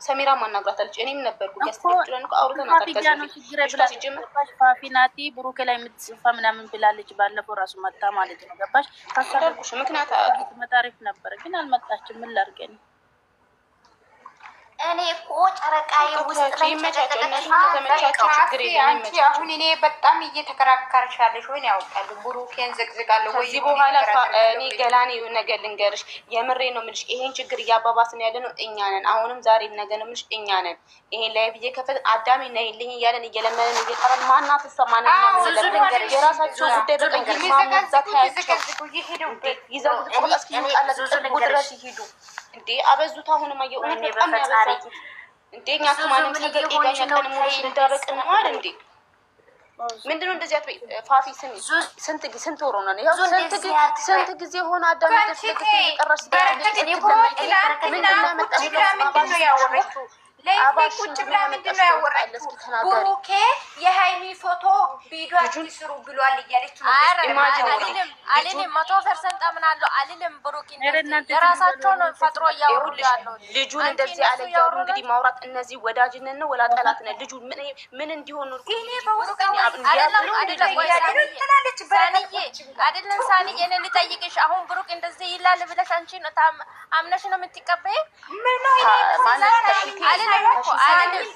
ሰሚራ ማናግራታለች። እኔም ነበርኩ ያስተምጥለን እኮ አውርተናል። ፋፊናቲ ብሩክ ላይ የምትጽፋ ምናምን ብላለች። ባለፈው ራሱ መጣ ማለት ነው። ገባሽ? ታሳደርኩሽ ምክንያት መጣሪፍ ነበር ግን አልመጣችም። ምን ላድርገኝ? እኔ እኮ ጨረቃዬ ውስጥ ላይ ተመቻቸው ችግር የለም። አሁን እኔ በጣም እየተከራከርሻለሽ ወይ ያውቃል። ብሩኬን ዘቅዝቃለሁ ወይ ከዚህ በኋላ እኔ ገላኔ ነገር ልንገርሽ፣ የምሬ ነው የምልሽ። ይሄን ችግር እያባባስን ያለ ነው እኛ ነን። አሁንም ዛሬም ነገ ነው የምልሽ እኛ ነን። ይሄን ላይ ብዬ ከፈት አዳሚ ነይልኝ እያለን እየለመንን እየጠራን ማናት ሰማነኛ ነገር የራሳቸው ጉዳይ በቀኝ ማናዛት ያቸው ይዘው ቆስኪ ይወጣላ ድረስ ይሄዱ እንዴ አበዙት። አሁንም አየሁት በጣም ያበዛት እንዴኛ ከማንም ተገቂ ጋር ቀን ሙሉ ሲዳረቅ ነው አይደል እንዴ? ምንድነው እንደዚህ አትበይ ፋፊ። ስንት ወሮ ነው ያው ስንት ጊዜ ሆነ አዳም ተፈለገ ተቀረስ እኔ ምን ነው ያወራችሁ? ለይቁጭ ብላ ምንድነው ያወራችሁ? ብሩኬ የሃይሚ ፎቶ ቪዲዮ አትስሩ ብሏል እያለች ነው። አልልም 100% አምናለሁ። አልልም ብሩክ የራሳቸው ነው ፈጥሮ እያወሩ ያለው ልጁን እንደዚህ አለ እያሉ እንግዲህ ማውራት እነዚህ ወዳጅነን ነው ወላ ጠላት ነው ልጁ ምን እንዲሆን ነው እኔ በውስጥ አይደለም ሳኒ እኔ ልጠይቅሽ አሁን ብሩክ እንደዚህ ይላል ብለሽ አንቺ አምነሽ ነው የምትቀበይ? ምን ነው አይደለም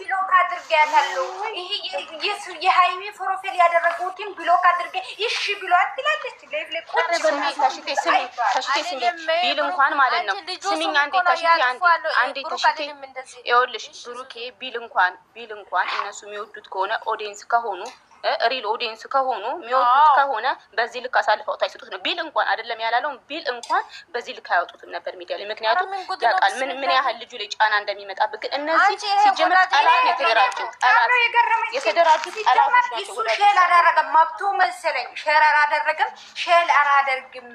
ብሎክ አድርጌያለሁ። ይሄ የሃይሚ ፕሮፋይል ያደረጉትን ብሎክ አድርጌ እሺ ብሏል ትላለች። ቢል እንኳን ማለት ነው ስሚኝ አንዴ ተሽቲ ይኸውልሽ ብሩኬ ቢል እንኳን እነሱ የሚወዱት ከሆነ ኦዲየንስ ከሆኑ ሪል ኦዲየንስ ከሆኑ የሚወዱት ከሆነ በዚህ ልክ አሳልፈው ታይሰጡት ነው። ቢል እንኳን አይደለም ያላለው ቢል እንኳን በዚህ ልክ አያወጡትም ነበር ሚዲያ ላይ። ምክንያቱም ያውቃል ምን ያህል ልጁ ላይ ጫና እንደሚመጣበት። ግን እነዚህ ሲጀመር ጠላት ነው የተደራጁት ጠላቶች ናቸው። ሼር አላደረገም መብቱ መሰለኝ። ሼር አላደረገም ሼር አላደርግም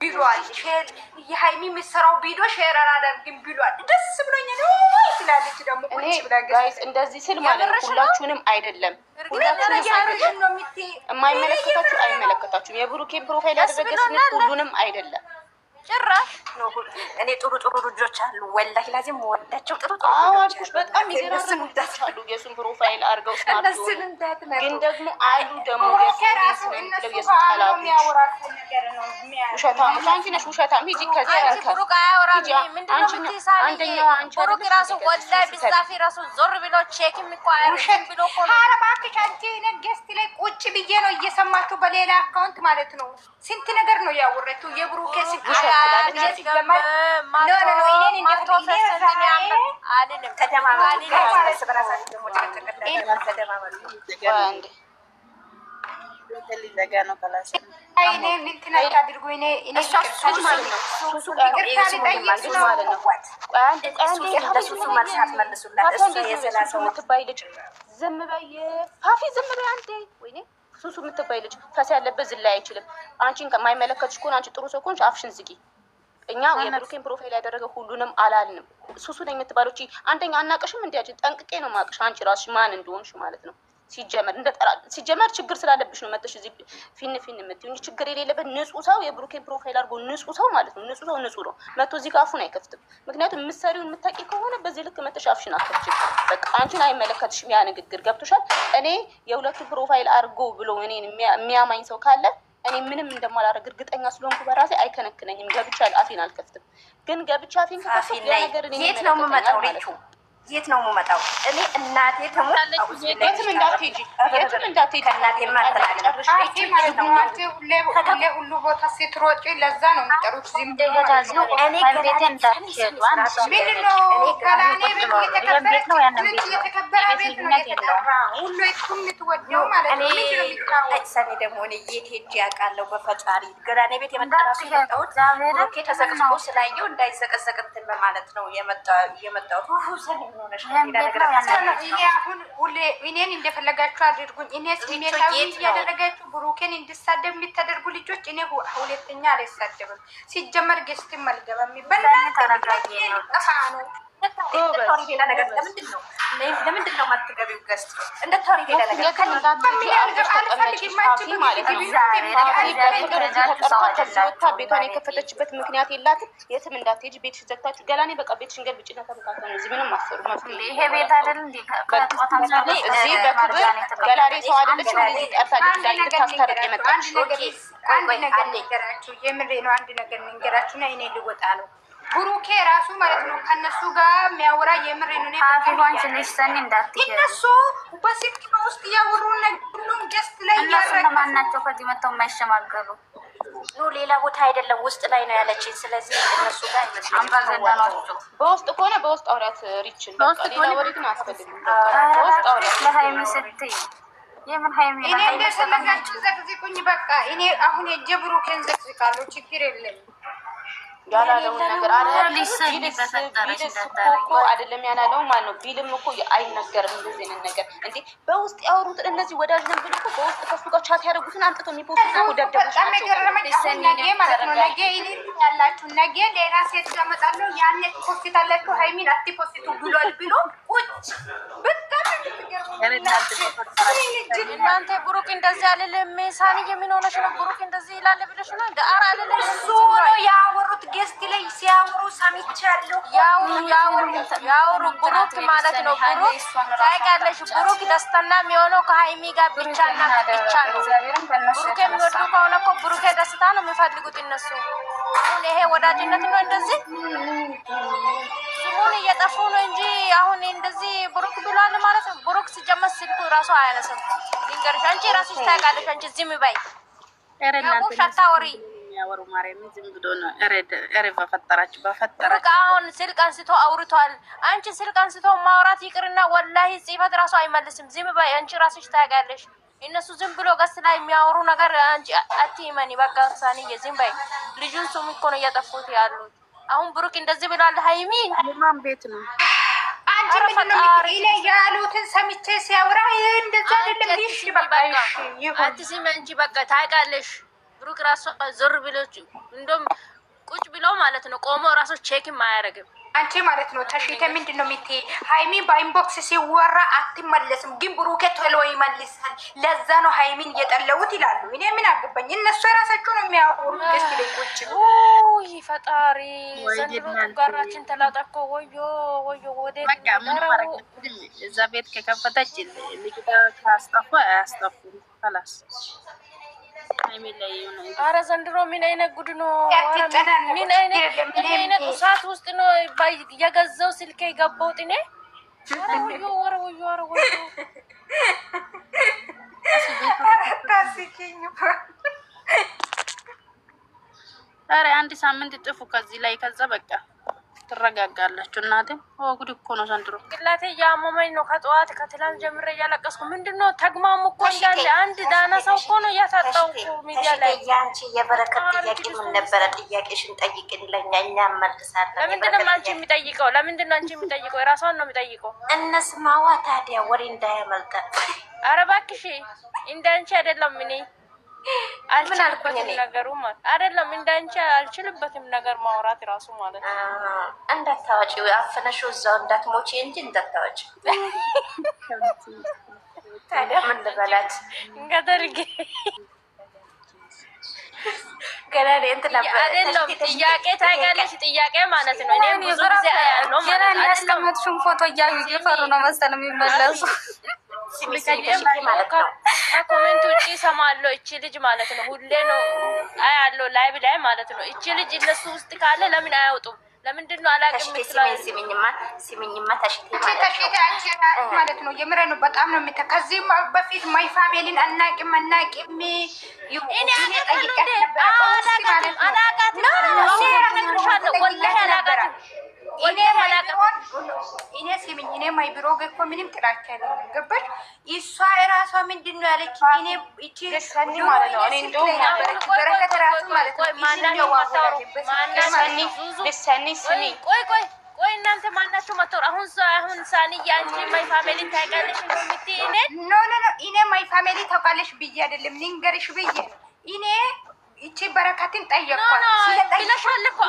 ብሏል። ሼር የሃይሚ የሚሰራው ቪዲዮ ሼር አላደርግም ብሏል። ደስ ብሎኛል ትላለች ደግሞ ቁጭ ብላ ጋይስ እንደዚህ ስል ማለት ነው ሁላችሁንም አይደለም የማይመለከታችሁ አይመለከታችሁም። የብሩኬን ፕሮፋይል ያደረገ ስንት ሁሉንም አይደለም ጭራሽ ነው። እኔ ጥሩ ልጆች አሉ ወላሂ ላዚም ወዳቸው ጥሩ አዋልኩሽ በጣም ይገራርሙ አሉ። የሱን ፕሮፋይል አድርገው ስናዱ ግን ደግሞ አሉ ደግሞ ውሸታም አንቺ ነሽ ውሸታም ሂጂ ከዚህ ብሩክ አያወራም። ምንድነው የምትሳኒ ብሩክ ራሱ ወላሂ ቢዛፊ ራሱ ዞር ብሎ ቼክ የሚቋረጥ ብሎ እኮ ነው። ኧረ እባክሽ አንቺ ገስት ላይ ቁጭ ብዬ ነው እየሰማችሁ በሌላ አካውንት ማለት ነው። ስንት ነገር ነው ያወራችሁ የብሩክ ሱሱ የምትባይ ልጅ ፈስ ያለበት ዝላይ አይችልም። አንቺን ከማይመለከትሽ ከሆነ አንቺ ጥሩ ሰው ከሆንሽ አፍሽን ዝጊ። እኛ የብሩኬን ፕሮፋይል ያደረገ ሁሉንም አላልንም። ሱሱ ነኝ የምትባለው እቺ አንደኛ አናቀሽም እንዲያጅ ጠንቅቄ ነው ማቅሽ አንቺ ራስሽ ማን እንደሆንሽ ማለት ነው። ሲጀመር ችግር ስላለብሽ ነው መጥተሽ እዚህ ፊን የምትይው እንጂ ችግር የሌለበት ንጹህ ሰው የብሩኬን ፕሮፋይል አድርጎ ንጹህ ሰው ማለት ነው። ንጹህ ነው መጥቶ እዚህ ጋር አፉን አይከፍትም። ምክንያቱም የምትሰሪውን የምታውቂ ከሆነ በዚህ ልክ መጥተሽ አፍሽን አትከፍቺም። በቃ አንቺን አይመለከትሽም ያ ንግግር ገብቶሻል። እኔ የሁለቱ ፕሮፋይል አድርጎ ብሎ እኔን የሚያማኝ ሰው ካለ እኔ ምንም እንደማላደርግ እርግጠኛ ስለሆንኩ በራሴ አይከነክነኝም። ገብቻ አፌን አልከፍትም። ግን ገብቻ አፌን ከከፍት ያ ነገር እኔ የት ነው የምመጣው? የት ነው የምመጣው? እኔ እናቴ ተሞት የትም እንዳትሄጂ ከእናቴ ማተላለሽ ሁሉ ቦታ ስትሮጪ ለዛ ነው የሚጠሩት። ዝም ብለው እኔ ከቤቴ እንዳትሄዱ የተከበረ ቤት ነው የተጠራ ሁሉ የምትወደው ማለት ነው። ሰኔ ደግሞ እኔ የት ሄጄ ያውቃለሁ በፈጣሪ ገዳኔ ቤት የመጣራሱ የመጣሁት ኦኬ ተዘቅዝቆ ስላየው እንዳይዘቀዘቅ እንትን በማለት ነው የመጣሁት። እኔን እንደፈለጋችሁ አድርጉኝ። እኔ ስሜታዊ እያደረጋችሁ ብሩኬን እንድሳደብ የሚታደርጉ ልጆች እኔ ሁለተኛ አልሳደብም። ሲጀመር ገስትም አልገባም። ለምንድን ነው የማትገቢው? ገስት እንደታወሪ ሌላ ነገር ቤቷን የከፈተችበት ምክንያት የላትም። የትም እንዳትሄጂ ቤትሽ ዘግታችሁ ገላኔ በቃ ቤትሽን ገልብጭና ተመካከሉ። እዚህ ምንም አሰሩ ይሄ ቤት አይደል እንዴ? እዚህ በክብር ገላኔ ሰው አይደለች እንደዚህ ጠርታለች ልታስታርቅ የመጣች አንድ ነገር ንገራችሁ። የምሬ ነው። አንድ ነገር ንገራችሁና እኔ ልወጣ ነው። ብሩኬ ራሱ ማለት ነው ከነሱ ጋር የሚያወራ የምሬ ነው። እነሱ በስልክ በውስጥ እያወሩ ሁሉም ገስት ላይ ማናቸው ከዚህ መጥተው የማይሸማገሉ ሌላ ቦታ አይደለም ውስጥ ላይ ነው ያለችኝ። ስለዚህ እነሱ ጋር በውስጥ ከሆነ በውስጥ አውራት ሪችን ሌላ ወሬ ግን አያስፈልግም። በውስጥ አውራት ለሀይሚ ስትይ የምን ሀይሚ እኔ እንደሰለጋችሁ ዘግዝቁኝ በቃ። እኔ አሁን የጀብሩኬን ዘግዝቃለሁ ችግር የለም። ያላለውን ነገር አይደለም ያላለው ማለት ነው። ቢልም እኮ አይነገርም እንደዚህ አይነት ነገር እንዴ። በውስጥ ያወሩትን እነዚህ ወዳጅ ነን ብሎ በውስጥ ከሱ ጋር ቻት ያደርጉትን አንጥተው የሚፖስቱ እኮ ደደቦች ናቸው። ነገ ማለት ነው ነገ ያላችሁ ነገ ሌላ ሴት ያመጣሉ። ያኔ ትፖስታላችሁ። ሃይሚን አትፖስቱ ብሏል ብሎ ቁጭ በጣም እናንተ ብሩክ እንደዚህ አልልም። ሳኒ የሚሆነሽ ነው ብሩክ እንደዚህ ይላል ብለሽ ነው እንደ አራ አልልም። እሱ ነው ያወሩት ጌስት ላይ ሲያወሩ ሰምቻለሁ። ያወሩ ብሩክ ማለት ነው። ብሩክ ታውቂያለሽ፣ ብሩክ ደስተኛ የሚሆነው ከሀይሚ ጋር ብቻና ብቻ ነው። ብሩክ የሚወዱ ከሆነ እኮ ብሩክ ደስታ ነው የሚፈልጉት እነሱ። አሁን ይሄ ወዳጅነት ነው እንደዚህ ስሙን እየጠፉ ነው እንጂ አሁን እንደዚህ ብሩክ ብሏል ማለት ነው። ብሩክ ሲጀመር ስልኩ ራሱ አያነሳም። ድንገርሽ አንቺ ራስሽ ታውቂያለሽ። አንቺ ዝም በይ ያውሽ አታወሪ። ያወሩ ማርያም ዝም ብሎ ነው። እረ በፈጠራችሁ ብሩክ አሁን ስልክ አንስቶ አውርቷል። አንቺ ስልክ አንስቶ ማውራት ይቅርና ወላሂ ጽፈት ራሱ አይመልስም። ዝም በይ አንቺ ራስሽ ታውቂያለሽ። እነሱ ዝም ብሎ ገስ ላይ የሚያወሩ ነገር አንቺ አትይመኒ። በቃ ሳኒዬ ዝም በይ። ልጁን ስሙ እኮ ነው እያጠፉት ያሉት። አሁን ብሩክ እንደዚህ ብሏል። ሃይሚ ማን ቤት ነው? አንቺ ምንድነው ኢለ ያሉትን ሰምቼ ሲያወራ እንደዛ አይደለም። እሺ በቃ እሺ ይሁን። አትሲም አንቺ በቃ ታውቃለሽ። ብሩክ ራሱ ዞር ብሎች እንደም ቁጭ ብሎ ማለት ነው ቆሞ ራሱ ቼክም አያደርግም። አንቺ ማለት ነው ተሽተ ምንድነው የምትይ? ሃይሚ በኢንቦክስ ሲወራ አትመለስም፣ ግን ብሩኬ ቶሎ ይመልሳል። ለዛ ነው ሃይሚን እየጠለውት ይላሉ። እኔ ምን አገባኝ? እነሱ የራሳቸው ነው የሚያወሩት። እስቲ ለቁጭ ኦይ ፈጣሪ ዘንድሮ ጋራችን ተላጣኮ ወዮ ወዮ ወደ በቃ ምን ማረግ እዛ ቤት ከከፈተች ልጅቷ ካስጠፋ አያስጠፉም። خلاص ሃይሚ ላይ ነው። አረ ዘንድሮ ምን አይነት ጉድ ነው? ምን አይነት እሳት ውስጥ ነው የገዛው ስልኬ የገባሁት እኔ። አረ ወዮ ወረ ወዮ አረ ወዮ አረ አንድ ሳምንት ጥፉ ከዚህ ላይ ከዛ በቃ ትረጋጋላችሁ። እናቴ ጉድ እኮ ነው ዘንድሮ። ግላቴ ያመመኝ ነው ከጠዋት ከትላንት ጀምሬ እያለቀስኩ። ምንድነው ተግማሙ እኮ እንዳለ አንድ ዳና ሰው እኮ ነው እያሳጣው እኮ ሚዲያ ላይ። ያንቺ የበረከት ጥያቄ ምን ነበረ? ጥያቄሽን ጠይቅን ለኛ እኛ መልሳለን። ለምንድነው አንቺ የሚጠይቀው? ለምንድነው አንቺ የሚጠይቀው? የራሷን ነው የሚጠይቀው። እነስማዋ ታዲያ ወሬ እንዳያመልጠን። ኧረ እባክሽ እንዳንቺ አይደለም እኔ ምን አልኩኝ? ነገሩ ማለት አይደለም እንዳንቺ አልችልበትም ነገር ማውራት ራሱ ማለት ነው። እንዳታወጪ አፍነሽ እዛው እንዳትሞቺ እንጂ እንዳታወጪ። ታዲያ ምን ልበላት? እንገደርግ ገና እንትን ነበር አይደለም። ጥያቄ ታውቂያለሽ? ጥያቄ ማለት ነው። እኔ ብዙ ጊዜ ያለው ማለት ነው። ያስቀመጥሽውን ፎቶ እያዩ እየፈሩ ነው መሰለኝ የሚመለሱ። ኮሜንት ውጪ ሰማለው። እቺ ልጅ ማለት ነው ሁሌ ነው አያለው ላይቭ ላይ ማለት ነው። እቺ ልጅ እነሱ ውስጥ ካለ ለምን አያወጡም? ለምንድን ነው አላውቅም። ሲሚኝማ ተሽቴ ማለት ነው። የምሬ ነው። በጣም ነው የሚታ ከዚህ በፊት ማይ ፋሚሊን አናቅም እኔ ሲሚኝ እኔ ማይ ብሮ እኮ ምንም ጥላቻ የለኝም። ገባሽ? እሷ የራሷ ምንድን ነው ያለች? እኔ እቺ ሰኒ ማለት ነው። እኔ እንደውም በረከት ራሱ ማለት ነው ቆይ እናንተ ማናችሁ መተው አሁን ሳኒ ያንቺ ማይ ፋሚሊ ታውቂያለሽ ነው የምትይ? ኖ እኔ ማይ ፋሚሊ ታውቃለሽ ብዬ አይደለም ልንገርሽ ብዬ እኔ እቺ በረከትን ጠየቅኳት። ብለሻል እኮ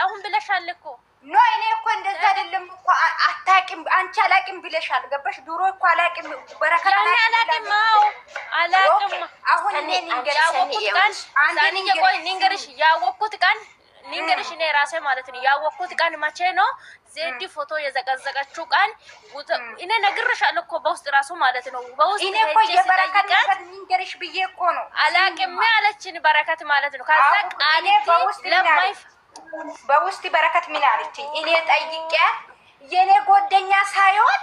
አሁን ብለሻል እኮ ኖ እኔ እኮ እንደዛ አይደለም እኮ አታውቂም አንቺ አላውቅም ብለሻል። ገባሽ? ድሮ እኮ አላውቅም በረከት አላውቅም አሁን እኔ ያወቅኩት ቀን ልንገርሽ እኔ ራሴ ማለት ነው ያወቅኩት ቀን መቼ ነው? ዜዲ ፎቶ የዘቀዘቀችው ቀን እኔ ነግሬሻለሁ እኮ በውስጥ ራሱ ማለት ነው። በውስጥ እኔ እኮ የበረከት ልንገርሽ ብዬ እኮ ነው አላውቅም ያለችን በረከት ማለት ነው። ከዛ ቃል በውስጥ በረከት ምን አለችኝ? እኔ ጠይቄያት የኔ ጓደኛ ሳይሆን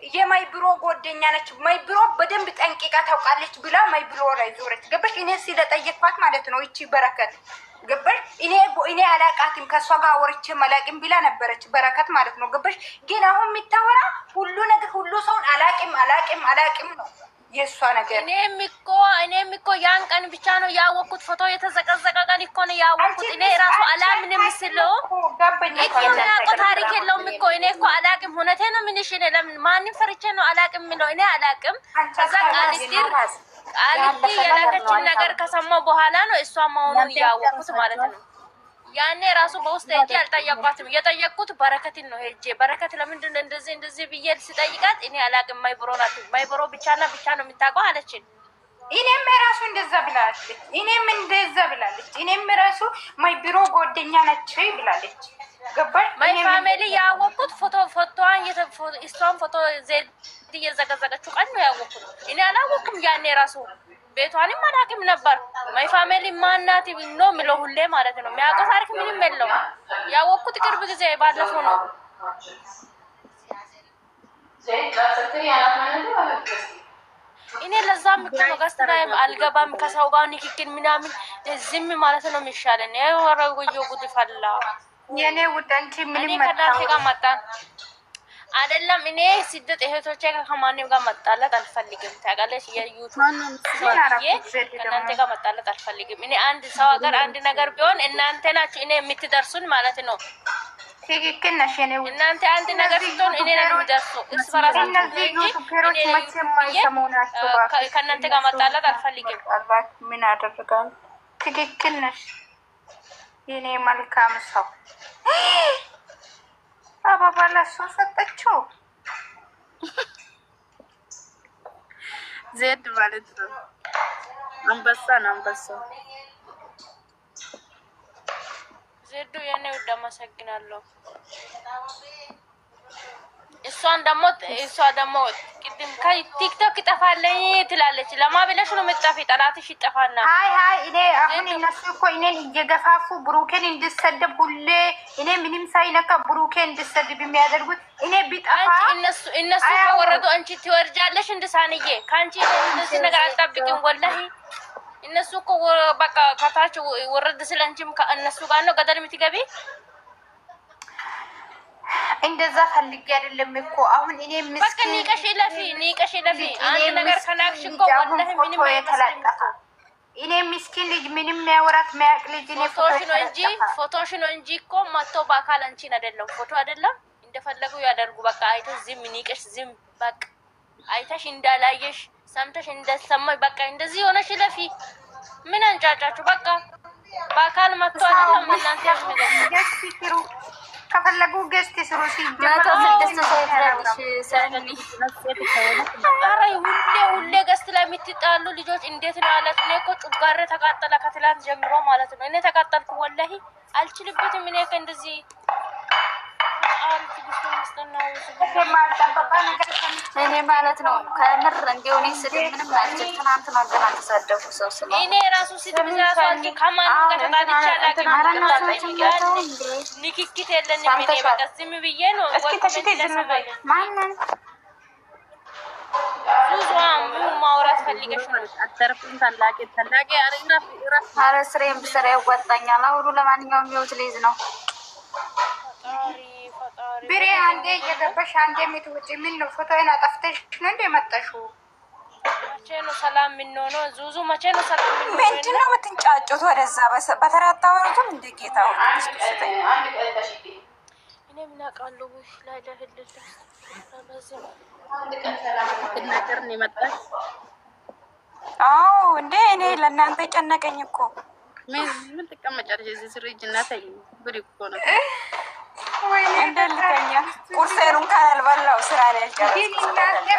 የማይ ብሮ ጓደኛ ነች፣ ማይ ብሮ በደንብ ጠንቅቃ ታውቃለች ብላ ማይ ብሮ ላይ ዞረች። ገባሽ? እኔ ስለጠየቅኳት ማለት ነው እቺ በረከት ገባሽ? እኔ አላቃትም ከሷ ጋር ወርቼ መላቅም ብላ ነበረች በረከት ማለት ነው። ገባሽ? ግን አሁን የሚታወራ ሁሉ ነገር ሁሉ ሰውን አላቅም ነው የሷ ነገር። እኔም እኮ ያን ቀን ብቻ ነው ያወቅኩት። ፎቶ የተዘቀዘቀ ቀን እኮ ነው ያወቅኩት። እኔ ራሱ አላምንም ስለው እኮ ታሪክ የለውም እኮ እኔ እኮ አላቅም። እውነቴን ነው የምልሽ። እኔ ለምን ማንም ፈርቼ ነው አላቅም የምለው? እኔ አላቅም። ከዛ ቃሊቲ የላከችን ነገር ከሰማሁ በኋላ ነው እሷ መሆኑን ያወቅኩት ማለት ነው። ያኔ ራሱ በውስጥ ሄጄ አልጠየኳትም። የጠየቅኩት በረከትን ነው። ሄጄ በረከት ለምንድን ነው እንደዚህ ብዬ ስጠይቃት እኔ አላቅም ማይብሮ ናት ማይብሮ ብቻና ብቻ ነው የምታውቀው አለችን። እኔም ራሱ እንደዛ ብላለች። እኔም ራሱ ማይብሮ ጓደኛ ናቸው ብላለች። ገባሽ? ማይ ፋሚሊ ያወቁት ፎቶዋን እሷን ፎቶ ዜድ እየዘቀዘቀችው ቀን ነው ያወቁት። እኔ አላወቅም ያኔ ራሱ ቤቷንም አላውቅም ነበር። ማይ ፋሚሊ ማናት ነው የሚለው ሁሌ ማለት ነው። የሚያውቀው ታሪክ ምንም የለው። ያወቅኩት ቅርብ ጊዜ ባለፈው ነው። እኔ ለዛም እኮ ነው ገስት ላይ አልገባም ከሰው ጋር ንክክል ምናምን ዝም ማለት ነው የሚሻለን። ያው ወረውዮ ጉድ ፈላ የኔ ውዳንቺ ምንም ከዳንቴ ጋር መጣን አይደለም። እኔ ስደት እህቶቼ ከማንም ጋር መጣላት አልፈልግም። ታውቃለሽ የዩቱብ ከእናንተ ጋር መጣላት አልፈልግም። እኔ አንድ ሰው ሀገር አንድ ነገር ቢሆን እናንተ ናችሁ እኔ የምትደርሱን ማለት ነው። ትክክል ነሽ የኔ ውድ። እናንተ አንድ ነገር ስትሆን እኔ ነው የምደርሰው። እስ በራሳችሁ ከእናንተ ጋር መጣላት አልፈልግም። ምን አደረጋል? ትክክል ነሽ የኔ መልካም ሰው። አባባ ለእሷ ሰጠችው ዜድ ማለት ነው። አንበሳ ነው አንበሳ ዜዱ የኔ ውድ አመሰግናለሁ። እሷ ደግሞ ቅድም ከቲክቶክ ይጠፋለኝ ትላለች። ለማ ብለሽ ነው የምትጠፊ? ጠላትሽ ይጠፋና ሃይ እኔ አሁን እነሱ እኮ እኔን እየገፋፉ ብሩኬን እንድሰደብ ሁሌ እኔ ምንም ሳይነካ ብሩኬን እንድሰደብ የሚያደርጉት እኔ ቢጠፋ እነሱ ከወረዱ አንቺ ትወርጃለሽ። እንድሳንዬ ከአንቺ እንደዚህ ነገር አልጠብቅም ወላሂ። እነሱ እኮ በቃ ከታች ወረድ ስለንቺም ከእነሱ ጋር ነው ገደል የምትገቢ። እንደዛ ፈልጌ አይደለም እኮ አሁን እኔ ምስኪን ንቀሽ ለፊ አንድ ነገር ከናክሽ እኮ ወላሂ ምንም አይተላቀፋ። እኔ ምስኪን ልጅ ምንም የሚያወራት ማያቅ ልጅ እኔ ፎቶሽ ነው እንጂ እኮ መጥቶ በአካል አንቺን አይደለም ፎቶ አይደለም እንደፈለጉ ያደርጉ። በቃ አይቶ ዝም ንቀሽ ዝም በቃ አይተሽ እንዳላየሽ ሰምተሽ እንደሰማይ በቃ እንደዚህ ሆነሽ ለፊ ምን አንጫጫችሁ? በቃ በአካል መጥቶ አይደለም እናንተ ያስፊሩ ከፈለጉ ገስት ስሩ ሁሌ ገስት ላይ የምትጣሉ ልጆች እንዴት ነው ያለት? እኔ እኮ ጩጋሬ ተቃጠለ ከትላንት ጀምሮ ማለት ነው። እኔ ተቃጠልኩ ወላሂ አልችልበትም። እኔ ከእንደዚህ እኔ ማለት ነው ከምር እንዲሁ እኔ ስድብ ምንም አልችል። ትናንት ነው ገና ተሳደፉ ሰው ስለ እኔ ራሱ ስድብ ራሱ አንቺ ከማን ጋር ተጣልቼ አላውቅም። ንክኪት የለንም። እኔ በቃ ዝም ብዬ ነው ማንን ብዙም ማውራት ፈልገሽ ነው አተርፍን ታላቂ ኧረ ስሬም ብሰራ ያዋጣኛል። አሁን ለማንኛውም ሚውት ሊይዝ ነው ብሬ አንዴ እየገባሽ አንዴ የምትውጪ ምን ነው? ፎቶዬን አጠፍተሽ ነው እንደ መጣሽው? መቼ ነው ሰላም የምንሆነው? ዙዙ መቼ ነው ሰላም የምንሆነው? ምንድን ነው የምትንጫጩት? ወደዛ በተራ አታወሩትም እንደ ጌታው እኔ ምን አውቃለሁ? ላይ ለህልል ነገር ነው የመጣሽ? አዎ እንዴ እኔ ለእናንተ ጨነቀኝ እኮ። ምን ትቀመጫለሽ እዚህ ስር እጅና ታይ ጉድ እኮ ነው። እንደልተኛ ቁርሴን እንኳን አልበላው ስራ ላይ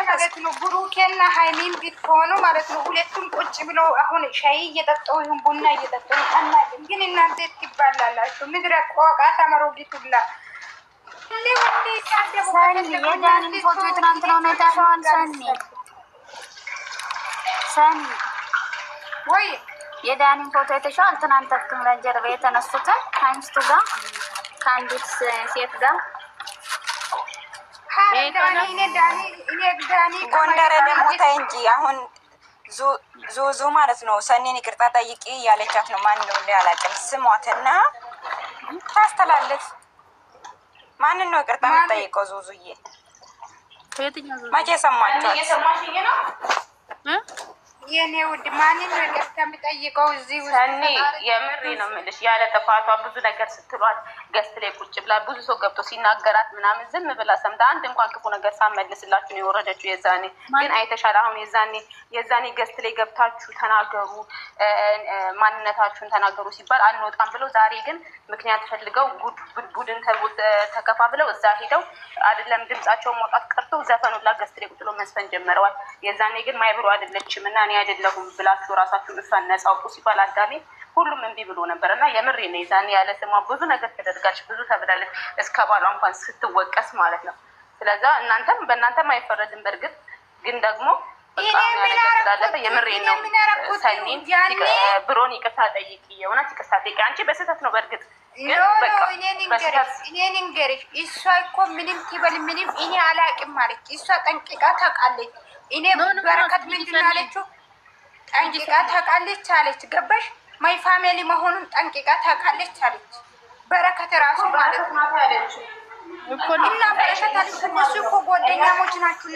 ማለት ነው። ብሩኬና ሃይሚን ቢትሆኑ ማለት ነው ሁለቱም ቁጭ ብለው አሁን ሻይ እየጠጡ ይሁን ቡና እየጠጡ አናውቅም፣ ግን እናንተ ትባላላችሁ። ምድረ ቆቃ ተመሮጊቱላ የዳኒን ፎቶ ትናንት ነው ነታሻዋን ሰኒ ወይ የዳኒን ፎቶ የተሻል ትናንት ተክምራ ጀርባ የተነሱትን ከአንስቱ ጋር ከአንዲት ሴት ጋር ጎንደር ደግሞ ታይ እንጂ አሁን ዙዙ ማለት ነው ሰኒን ይቅርታ ጠይቂ ያለቻት ነው። ማን ነው ያላቀም ስሟትና ታስተላልፍ። ማንን ነው ይቅርታ የምትጠይቀው? ዙዙዬ መቼ ሰማችኋት? የኔ ውድ ማንን ነው ይቅርታ የምጠይቀው? እዚህ ውስጥ ሰኒ የምሬ ነው የምልሽ። ያለ ጥፋቷ ብዙ ነገር ስትሏት ገስት ላይ ቁጭ ብላ ብዙ ሰው ገብቶ ሲናገራት ምናምን ዝም ብላ ሰምታ አንድ እንኳን ክፉ ነገር ሳመልስላችሁ ነው የወረደችው። የዛኔ ግን አይተሻል። አሁን የዛኔ ገስት ላይ ገብታችሁ ተናገሩ፣ ማንነታችሁን ተናገሩ ሲባል አንወጣም ብለው ዛሬ ግን ምክንያት ፈልገው ቡድን ተከፋፍለው እዛ ሄደው አይደለም ድምጻቸውን ማውጣት ቀርተው ዘፈኑላ ገስት ላይ ቁጭ ብሎ መስፈን ጀመረዋል። የዛኔ ግን ማይብሩ አይደለችም እና እኔ አይደለሁም ብላችሁ ራሳችሁን እሷን ነጻ አውጡ ሲባል አዳሜ ሁሉም እምቢ ብሎ ነበር እና የምሬ ነው። የዛኔ ያለ ስሟ ብዙ ነገር ተደርጋለች፣ ብዙ ተብላለች፣ እስከ ባሏ እንኳን ስትወቀስ ማለት ነው። ስለዛ በእናንተም አይፈረድም። በእርግጥ ግን ደግሞ ስላለፈ የምሬ ነው። ሰኒን ብሮን ይቅርታ ጠይቂ፣ የእውነት ይቅርታ ጠይቂ። አንቺ በስህተት ነው በእርግጥ እኔ ንገርሽ፣ እሷ እኮ ምንም ትበል ምንም እኔ አላቅም ማለች። እሷ ጠንቅቃ ታውቃለች። እኔ በረከት ምንድን አለችው? ጠንቅቃ ታውቃለች አለች። ገባሽ? ማይ ፋሚሊ መሆኑን ጠንቅቃ ታውቃለች አለች። በረከት ራሱ ማለት ነው እና በረከት አለች። እነሱ እኮ ጓደኛሞች ናችሁ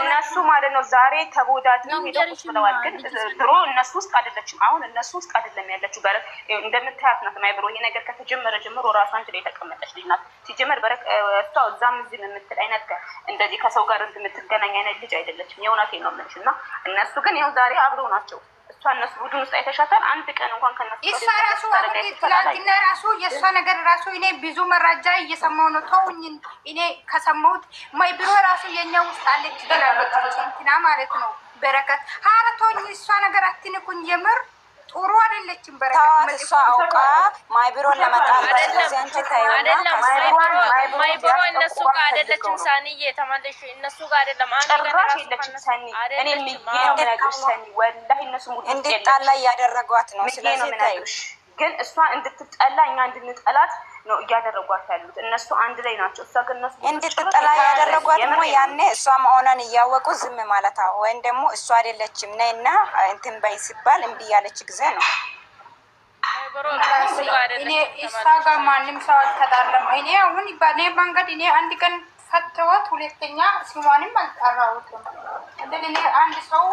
እነሱ ማለት ነው። ዛሬ ተቦዳድነው ሄደው ቁጭ ብለዋል። ግን ድሮ እነሱ ውስጥ አይደለችም። አሁን እነሱ ውስጥ አይደለም ያለችው። እንደምታያት ናት። ማይብሮ ይሄ ነገር ከተጀመረ ጀምሮ ራሷ አንቺ ላይ የተቀመጠች ልጅ ናት። ሲጀመር እሷ እዛም እዚህም የምትል አይነት እንደዚህ ከሰው ጋር የምትገናኝ አይነት ልጅ አይደለችም። የእውነቴን ነው የምልሽ። እና እነሱ ግን ይኸው ዛሬ አብረው ናቸው። እነሱ ቡድን ውስጥ አይተሻታል? አንድ ቀን እንኳን ከነሱ እሷ ራሱ ትላንትና ራሱ የእሷ ነገር ራሱ እኔ ብዙ መረጃ እየሰማሁ ነው። ተውኝ። እኔ ከሰማሁት ማይብሮ ራሱ የኛ ውስጥ አለች ትላለች እንትና ማለት ነው። በረከት ሀረቶኝ እሷ ነገር አትንኩኝ። የምር ጥሩ አይደለችም። በረከት እሷ አውቃ ማይብሮን ለመጣል ስለዚህ አንቺ ታዩና ማይብሮ እነሱ ጋር አይደለችም። ሳኒዬ ተመለሽ። እነሱ ጋር አይደለም። ጭራሽ የለችም ሰኒ። እኔ የሚነግርሽ ሰኒ ወላሂ እነሱ ሙሉ እንድትጣላ እያደረጓት ነው። ስለዚህ ታዩሽ ግን እሷ እንድትጠላ እኛ እንድንጠላት ነው እያደረጓት ያሉት። እነሱ አንድ ላይ ናቸው። እሷ ግን እነሱ እንድትጠላ ያደረጓት ነው። ያኔ እሷ መሆኗን እያወቁ ዝም ማለት ወይም ደግሞ እሷ አይደለችም ነይና እንትን በይ ሲባል እምቢ ያለች ጊዜ ነው። እኔ እሷ ጋር ማንም ሰው አልተጣላም። እኔ አሁን በእኔ መንገድ እኔ አንድ ቀን ፈተወት፣ ሁለተኛ ስሟንም አልጠራሁትም። እኔ አንድ ሰው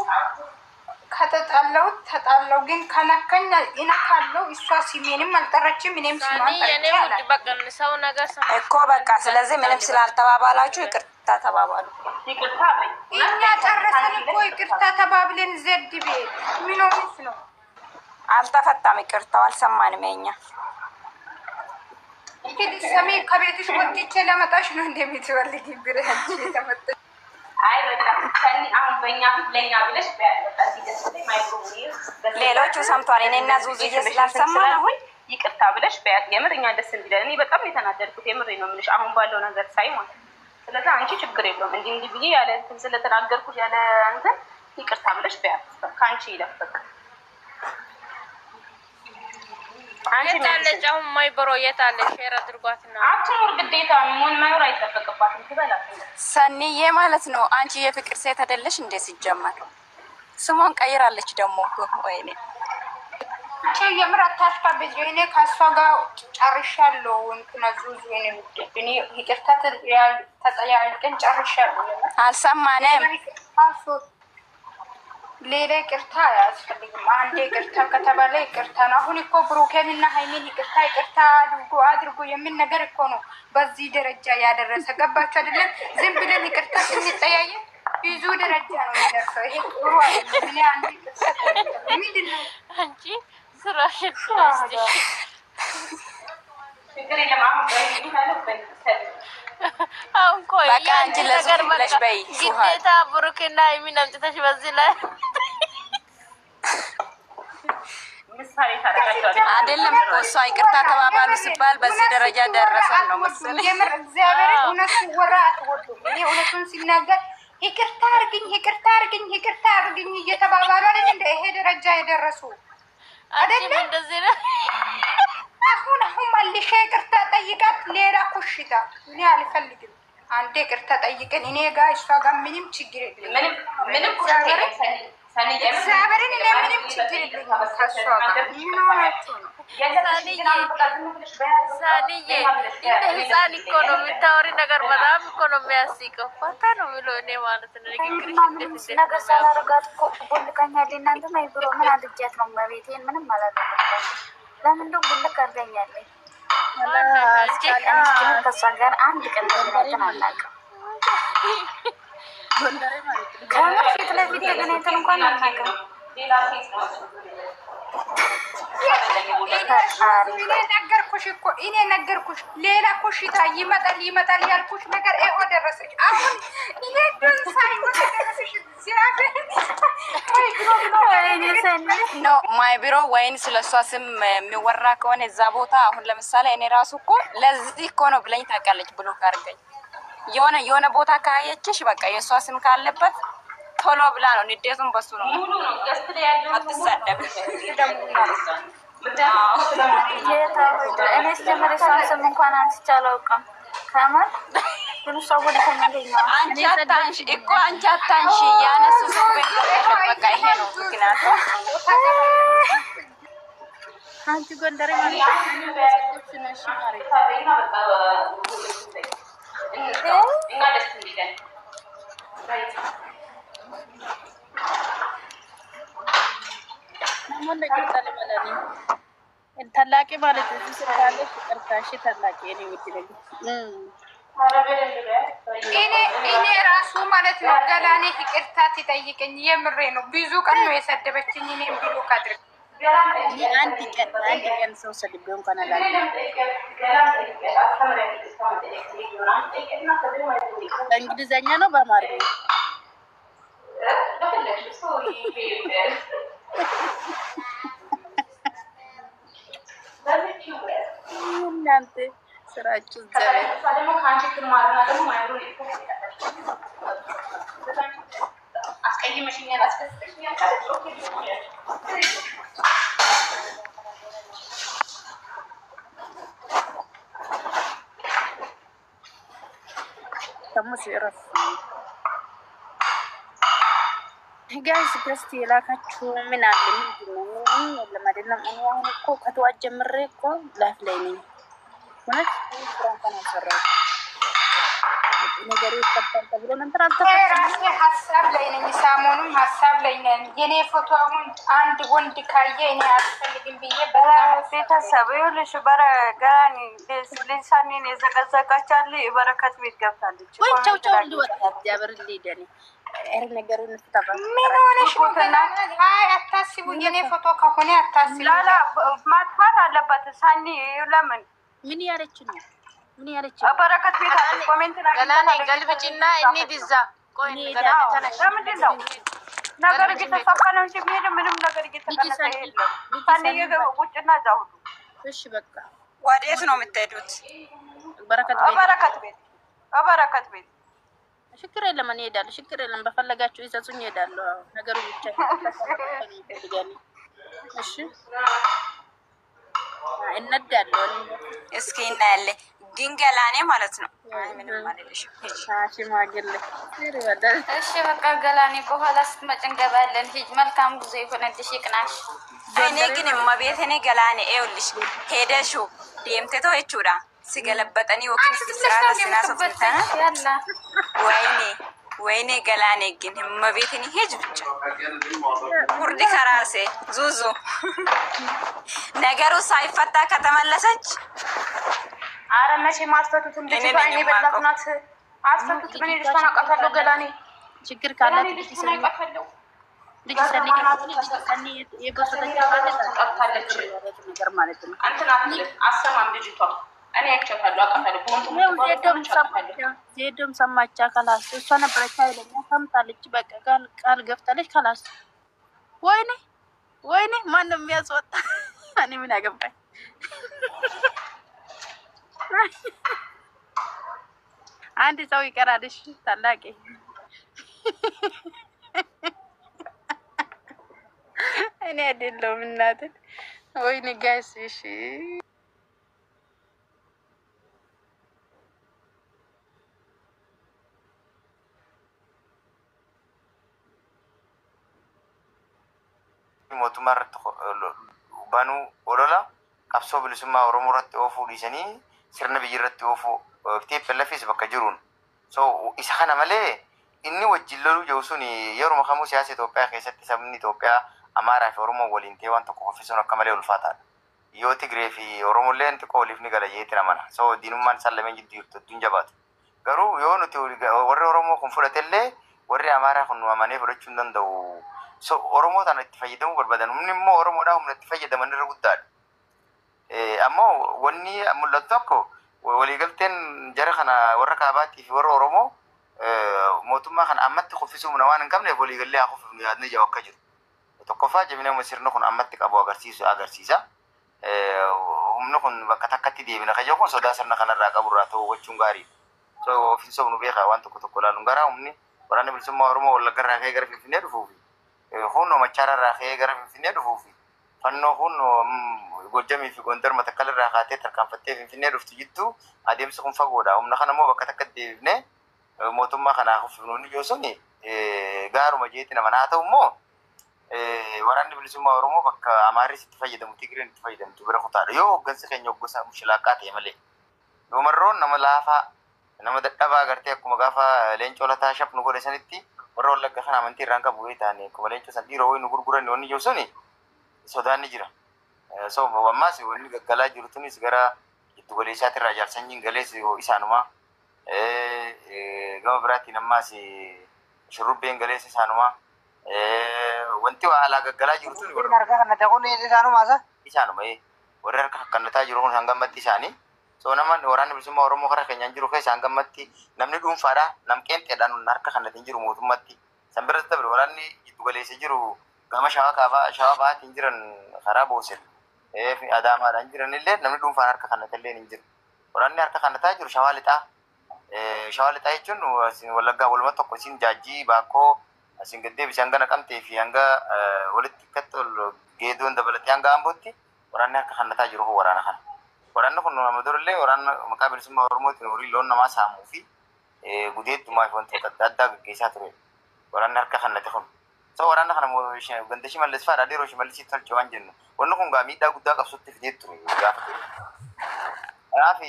ከተጣላሁት ተጣላሁ፣ ግን ከነከኝ ይነካለው። እሷ ሲሜንም አልጠራችም፣ እኔም ስሟን እኮ በቃ። ስለዚህ ምንም ስላልተባባላችሁ ይቅርታ ተባባሉ። እኛ ጨረሰን እኮ ይቅርታ ተባብለን ዘድ ቤት ምን ሆነሽ ነው? አልተፈታም ይቅርታው፣ አልሰማንም። የኛ እንግዲህ ሰሜ ከቤትሽ ወጥቼ ለመጣሽ ነው እንደምትወልጊ ብለሽ ተመጣ። አይ በቃ ሰኒ አሁን በእኛ ፊት ለኛ ብለሽ ሌሎቹ ሰምቷል። እኔና ዙዙ ስላልሰማን አሁን ይቅርታ ብለሽ በያት። የምር እኛ ደስ እንዲለን እኔ በጣም የተናደድኩት የምር ነው የምልሽ አሁን ባለው ነገር ሳይ ማለት ነው። ስለዚህ አንቺ ችግር የለውም እንዲህ ብዬ ያለ እንትን ስለተናገርኩት ያለ እንትን ይቅርታ ብለሽ በያት። ከአንቺ ይለፍ በቃ። የት አለች አሁን ማይብሮ? የት አለች? ሼር አድርጓትና አትኖር ግዴታ ምን መኖር አይጠበቅባትም። ትበላት ሰኒዬ ማለት ነው። አንቺ የፍቅር ሴት አይደለሽ እንዴ? ሲጀመር ስሟን ቀይራለች ደግሞ። ወይኔ የምር አታሽቃብኝ። እኔ ከእሷ ጋር ጨርሻለሁ። እንትና ዙዙ እኔ ይቅርታ ተጠያይቀን ጨርሻለሁ። አልሰማንም። ሌላ ይቅርታ አያስፈልግም። አንዴ ይቅርታ ከተባለ ይቅርታ ነው። አሁን እኮ ብሩኬን እና ሀይሚን ይቅርታ አድርጎ የሚል ነገር እኮ ነው በዚህ ደረጃ ያደረሰ። ገባችሁ አይደለም? ዝም ብለን ይቅርታ ስንጠያየን ብዙ ደረጃ ነው የሚደርሰው። ይሄ ጥሩ አይደለም። እኔ አንዴ ይቅርታ ምንድን ነው አንቺ ስራሽ አሁን ቆይ አንቺ ለዘር ብለሽ በይ ግዴታ ብሩክና ሀይሚን አምጥተሽ በዚህ ላይ አይደለም እኮ እሷ ይቅርታ ተባባሉ ሲባል በዚህ ደረጃ ደረሰን ነው መሰለኝ። የምር እግዚአብሔር እውነቱን ወራ አትወዱም። እኔ እውነቱን ሲናገር ይቅርታ አርግኝ እየተባባሉ አይደል እንደ ይሄ ደረጃ የደረሱ አይደለም። እንደዚህ ነው። አሁን መልሼ ይቅርታ ጠይቃት ሌላ ኩሽታ እኔ አልፈልግም። አንዴ ይቅርታ ጠይቀን እኔ ጋር እሷ ጋር ምንም ችግር የለም። ምንም ኩሽታ እግዚአብሔርን እኔ ምንም ችግር የለኝም ከእሷ ጋር። ምን ሆናችሁ ነው? ሳንዬ እንደ ህፃን እኮ ነው የምታወሪ ነገር በጣም እኮ ነው የሚያስቀው። ፈታ ነው የሚለው እኔ ማለት ነው። ንግግርሽ ነገር ሳላደርጋት እኮ ቦልካኛለች። እናንተ ማይብሮ ምን አድርጊያት ነው? መቤቴን ምንም አላደረግኳት። ለምንድን ቡልክ አድርገኛለች? ከእሷ ጋር አንድ ቀን ተገናኝተን አናውቅም። ከምር ፊት ለፊት ተገናኝተን እንኳን አናውቅም። እኔ ነገርኩሽ። ሌላ ኮሽታ ይመጣል ያልኩሽ ነገር ይሄ ደረሰች። አሁን ይሄ ማይ ቢሮ ወይን ስለሷ ስም የሚወራ ከሆነ እዛ ቦታ አሁን ለምሳሌ እኔ ራሱ እኮ ለዚህ እኮ ነው ብለኝ ታውቃለች ብሎ ካርገኝ የሆነ ቦታ ካየችሽ በቃ የሷ ስም ካለበት ቶሎ ብላ ነው ንዴቱን በሱ ነው ሙሉ ነው ገስት ያለው አትሳደብ እኔ ጀመረ ስም እንኳን አንስቼ አላውቅም። ከማን ሁሉ ሰው ወደ ከመገኛ አንቺ አታንሽ እኮ አንቺ አታንሽ ያነሱ ሰው በቃ ይሄ ነው ምክንያቱ። አንቺ ጎንደሬ ማለት ነው ነሽ ማለት እና ደስ እንዲለን ታላቂ ማለት እዚህ ስራለሽ ይቅርታሽ ታላቂ እኔ ውድ ነኝ። እኔ ራሱ ማለት ነው ገላኔ ይቅርታ ትጠይቀኝ። የምሬ ነው። ብዙ ቀን ነው የሰደበችኝ። እኔም ብሎ ካድር አንድ ቀን ሰው ሰድቤው እንኳን አላውቅም። በእንግሊዘኛ ነው በአማርኛ እናንተ ስራችሁ ደግሞ ከአንቺ ትማርና ደግሞ ማይብሮ አስቀይመሽኛል አስከስሽኛል ደግሞ ሲረፍ ጋይስ ገስት የላካችሁ ምን አለ ምንድነው? ምንም የለም አይደለም። እኔ አሁን እኮ ከጠዋት ጀምሬ እኮ ላይፍ ላይ ነኝ። እውነት ስራን ከናሰራው ነገሩ ይፈጠር ተብሎ ነበር ራሴ ሀሳብ ላይ ነኝ። ሰሞኑን ሀሳብ ላይ ነኝ። የኔ ፎቶ አሁን አንድ ወንድ ካየ እኔ አልፈልግም ብዬ ቤተሰብ ይኸውልሽ በረጋኒ ልሳኔን የዘቀዘቃቻለ የበረከት ቤት ገብታለች። ወይ ቻው እንዲወጣ እግዚአብሔር እንዲደኒ ነገሩን ተባባ ምን ሆነሽ ነው? አይ አታስቡ። የኔ ፎቶ ከሆነ አታስቡ። ላላ ማጥፋት አለበት። ሳኒ ለምን ምን ያለች ነው? ምን ያለች በረከት ቤት አለ። ኮሜንት ላይ ገላኔ ገልብጭና እንሂድ እዛ። ቆይ ገላኔ ተነሽ። ለምንድን ነው ነገር እየተሳካ ነው እንጂ ቢሄድ ምንም ነገር እየተቀነሰ የለም። ሳኒ ውጭና እዛው ሁሉ እሺ በቃ ወዴት ነው የምትሄዱት? በረከት ቤት ችግር የለም። እኔ እሄዳለሁ። ችግር የለም። በፈለጋችሁ ይዘጹኝ እሄዳለሁ። ነገሩ ብቻ ይፈልጋል። እሺ እነዳለሁ። እስኪ እናያለን። ግን ገላኔ ማለት ነው ምንም ማለልሽ ሽማግሌ እሺ በቃ ገላኔ በኋላ ስትመጭ እንገባለን። ሂጅ መልካም ጉዞ ይሆንልሽ፣ ይቅናሽ። እኔ ግን እማቤት እኔ ገላኔ ይኸውልሽ ሄደሹ ዲምቴቶ ይቹዳ ሲገለበጠኒ ወኪል ስራ ተስናሶፍተና ያላ ወይኔ ገላኔ ግን እማቤት እኔ ሄጅ ብቻ ኩርዲ ከራሴ ዙዙ ነገሩ ሳይፈታ ከተመለሰች አረ መቼ ማስተቱት እንዴት ባይኔ በላትናት አስተቱት ምን ይልሻና አቀፈለው ገላኔ ችግር ካላት ልጅ ሰኒ የጎሰተኛ ማለት ነገር ማለት ነው። አንተና አሰማም ልጅቷ እኔ አይቻታለሁ አቀፈለው ቦንቱ ዜዶም ሰማቻ ካላስ እሷ ነበረች አይለኛ ሰምታለች። በቃ ቃል ገፍታለች ካላስ ወይኔ ማንም የሚያስወጣ እኔ ምን አገባኝ? አንድ ሰው ይቀራል። እሺ ታላቂ እኔ አይደለሁም እናትን ወይኔ ጋይስ እሺ mootummaa irratti banuu olola qabsoo bilisummaa Oromoo irratti oofuu dhiisanii sirna biyya irratti oofuu TPLFis bakka jiruun. So isa kana malee inni wajjin loluu jiru sun yeroo kamuu siyaasa Itoophiyaa keessatti sabni Itoophiyaa Amaaraa fi Oromoo waliin ta'ee waan tokko qoffisuun akka malee ulfaataadha. Yoo Tigree fi Oromolleen xiqqoo waliif ni gala jeetti namana. So diinummaan isaan lameen jidduu jirtu hedduun jabaatu. Garuu yoo nuti warri Oromoo kun fudhatellee warri Amaaraa kun amanee fudhachuu hin danda'u. So Oromoo tana itti fayyadamuu barbaadan. Humni immoo Oromoodhaa humna itti fayyadaman irra guddaadha. Ammoo wanni mul'atu tokko waliigalteen jara kana warra kaabaatii fi warra Oromoo mootummaa kana ammatti kuffisuu waan hin qabneef waliigallee haa kuffifnu yaadni jiru akka jiru. Tokkoffaa jabina sirna kun ammatti qabu agarsiisa. Humna kun bakka takkatti deebina kan jedhu sodaa sirna kanarraa qaburraa ta'uu gochuun gaarii. So ofiin sobnu beekaa waan tokko ilaaluun garaa humni waraanni bilisummaa Oromoo Wallaggarraa ka'ee gara Finfinnee dhufuufi hunnoo Machaararraa ka'ee gara Finfinnee dhufuufi fannoo hunnoo Gojjamii fi Gondar Matakkalirraa kaatee tarkaanfattee Finfinnee dhuftu jittu adeemsi kun fagoodha. Humna kana immoo bakka takkatti deebifnee mootummaa kanaa kuffifnuun iyyuu suni gaaruma jeetti nama haa ta'u immoo waraanni bilisummaa Oromoo bakka Amaarris itti fayyadamu Tigireen itti fayyadamtu bira kutaadha. Yoo hooggansi keenya hoggosa mushilaaqaa ta'e malee yoo marroon nama laafaa nama dadhabaa agartee akkuma gaafa leencoo lataa shap nu godhe sanitti warra Wallagga kana amantii irraan qabu wayii ta'anii akkuma leencoo san dhiiroo wayii nu gurguran wanni iyyuu suni sodaan ni jira. So ammaas wanni gaggalaa jiru tunis gara giddu galeessaatti irraa jaarsanyiin galees isaanuma gama biraatiin ammaas shurrubbeen galees isaanuma wanti waa alaa gaggalaa jiru tuni warri harka kannate kun isaanumaasa isaanuma warri harka kannataa jiru kun hangammatti isaanii. So naman waraanni bilisummaa Oromoo karaa keenyaan jiru keessa hangammatti namni dhuunfaadha nam qeenxeedhaan harka kannatiin jiru mootummatti san biratti tabre waraanni giddu galeessa jiru gama shawaa ba'aatiin jiran karaa boosel Adaamaadhaan jiran illee namni dhuunfaan harka kannatellee hin jiru. Waraanni harka kannataa jiru shawaa lixaa jechuun Wallaggaa walumaa tokko isin jaajjii baakoo asin gaddee bishaan gana qabtee fi hanga walitti kattol geedoon dabalatee hanga ambootti waraanni harka kannataa jiru hoo waraana kana. Waraanni kun nama durallee waraana maqaa bilisummaa Oromootiin horii loon namaa saamuu fi gudeettumaa fi wantoota adda addaa gaggeessaa ture. Waraanni harka kannate kun. So waraana kana ganda Shimallis fa'aadha dheeroo Shimallisitti tolche waan jennu. Wanni kun gaa miidhaa guddaa qabsootti fidee ture gaafa ture. Kanaaf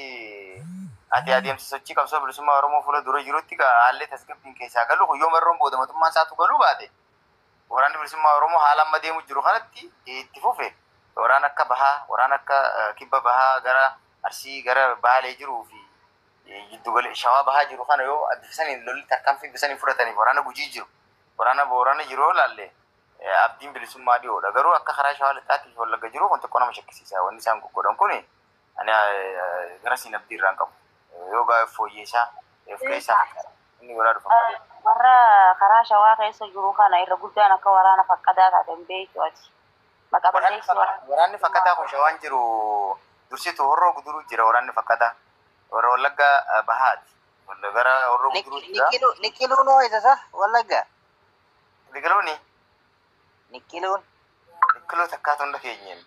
ati adeemsa sochii qabsoo bilisummaa Oromoo fuula dura jirutti haallee tasgabbiin keessaa galu yoo marroon booda mootummaan isaatu galuu baate waraanni bilisummaa Oromoo haala amma deemu jiru kanatti itti fufe waraana akka bahaa waraana akka kibba bahaa gara Arsii gara Baalee jiruu fi giddugala shawaa bahaa jiru kana yoo addisaniin lolli tarkaanfii bisanii fudhataniif waraana Gujii jiru waraana Boorana jiru laallee abdiin bilisummaa dhiyoodha. Garuu akka karaa shawaa lixaatiif Wallagga jiru kun tokko nama shakkisiisa. Wanni isaan godhan kun ani gara siin abdii irraan qabu. Yoo gaa fooyyeessaa keessaa inni godhaa dhufa malee. Warra karaa shawaa keessa jiru kana irra guddaan akka waraana fakkaataa taatan beektu ati. Waraanni fakkaataa kun shawaan jiru dursitu horroo guduruu jira waraanni fakkaataa. Warra Wallagga bahaati. Gara horroo guduruu jira. Nikiluun hoo isa Wallagga? Nikiluun takkaatu hunda keenyeen.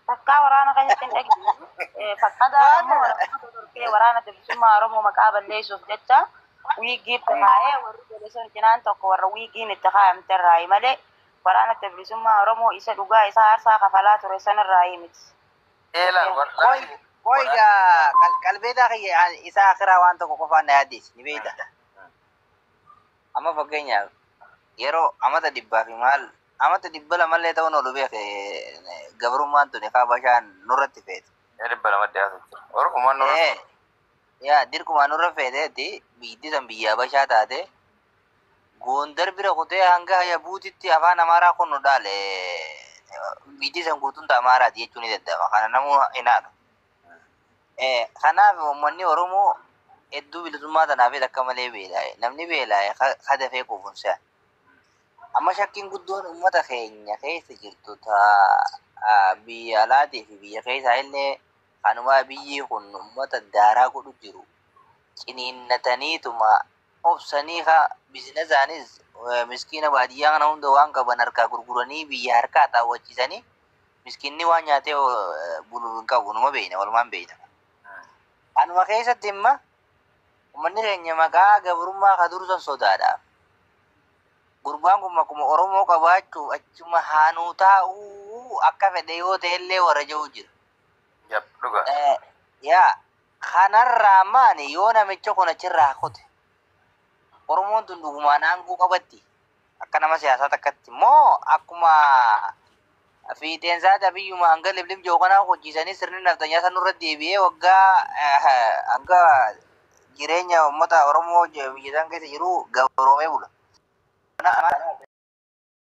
Takkaa waraana kan ittiin dhageessu fakkaataa immoo waraana bilisummaa Oromoo maqaa balleessuuf jecha wiigiitti kaa'ee warri godhesan cinaan tokko warra wiigiin itti kaa'amte irraayi malee waraana bilisummaa Oromoo isa dhugaa isaa aarsaa kafalaa ture sanirraayi miti. Koiga qalbeedhaa isa akiraa waan tokko qofaan na yaaddeessi ni beekta. Amma fakkeenyaaf yeroo amata dibbaa fi maal amata dibba lamallee ta'uun olu beeke gabrummaan tuni kaabashaan nurratti feete. Dibba lama dhiyaatu jira. Oromoon nurratti. Dirqumaan nurra feeteetti biyyi san biyya Habashaa taate Gondar bira kutee hanga Hayabuutitti afaan Amaaraa kun nu dhaale biyyi san guutuun Amaaraati jechuun ni danda'ama. Kana namuu hin haadhu. Kanaaf uummanni Oromoo hedduu bilisummaa tanaaf akka malee beela'e. Namni beela'e hadafee kufuunsa. Amma shakkiin guddoon uummata keenya keessa jirtu biyya alaatii fi biyya keessaa illee kanuma biyyi kun uummata daaraa godhu jiru. Ciniinnataniituma obsanii biizinasaanis miskiina baadiyyaa kana hunda waan qaban harkaa gurguranii biyya harkaa xaawwachiisanii miskiinni waan nyaatee bulu hin qabu numa beeyna walumaan beeyna. Kanuma keessatti imma uummanni keenya maqaa gabrummaa ka dursan sodaadhaaf gurbaan kun akkuma Oromoo qabaachuu achuma haanuu taa'uu akka fedhe yoo ta'ellee warra jiru jira. Dhuga. Yaa kanarraa maani yoo namicha kun achirraa kute Oromoon tun dhugumaan aangoo qabatti akka nama siyaasaa takkatti immoo akkuma fiixeensaa biyyuma hanga liblib jiru kanaa hojjiisanii sirni naftanyaa sanurra deebi'ee waggaa hanga jireenya uummata Oromoo biyya isaan keessa jiru gabroomee bula.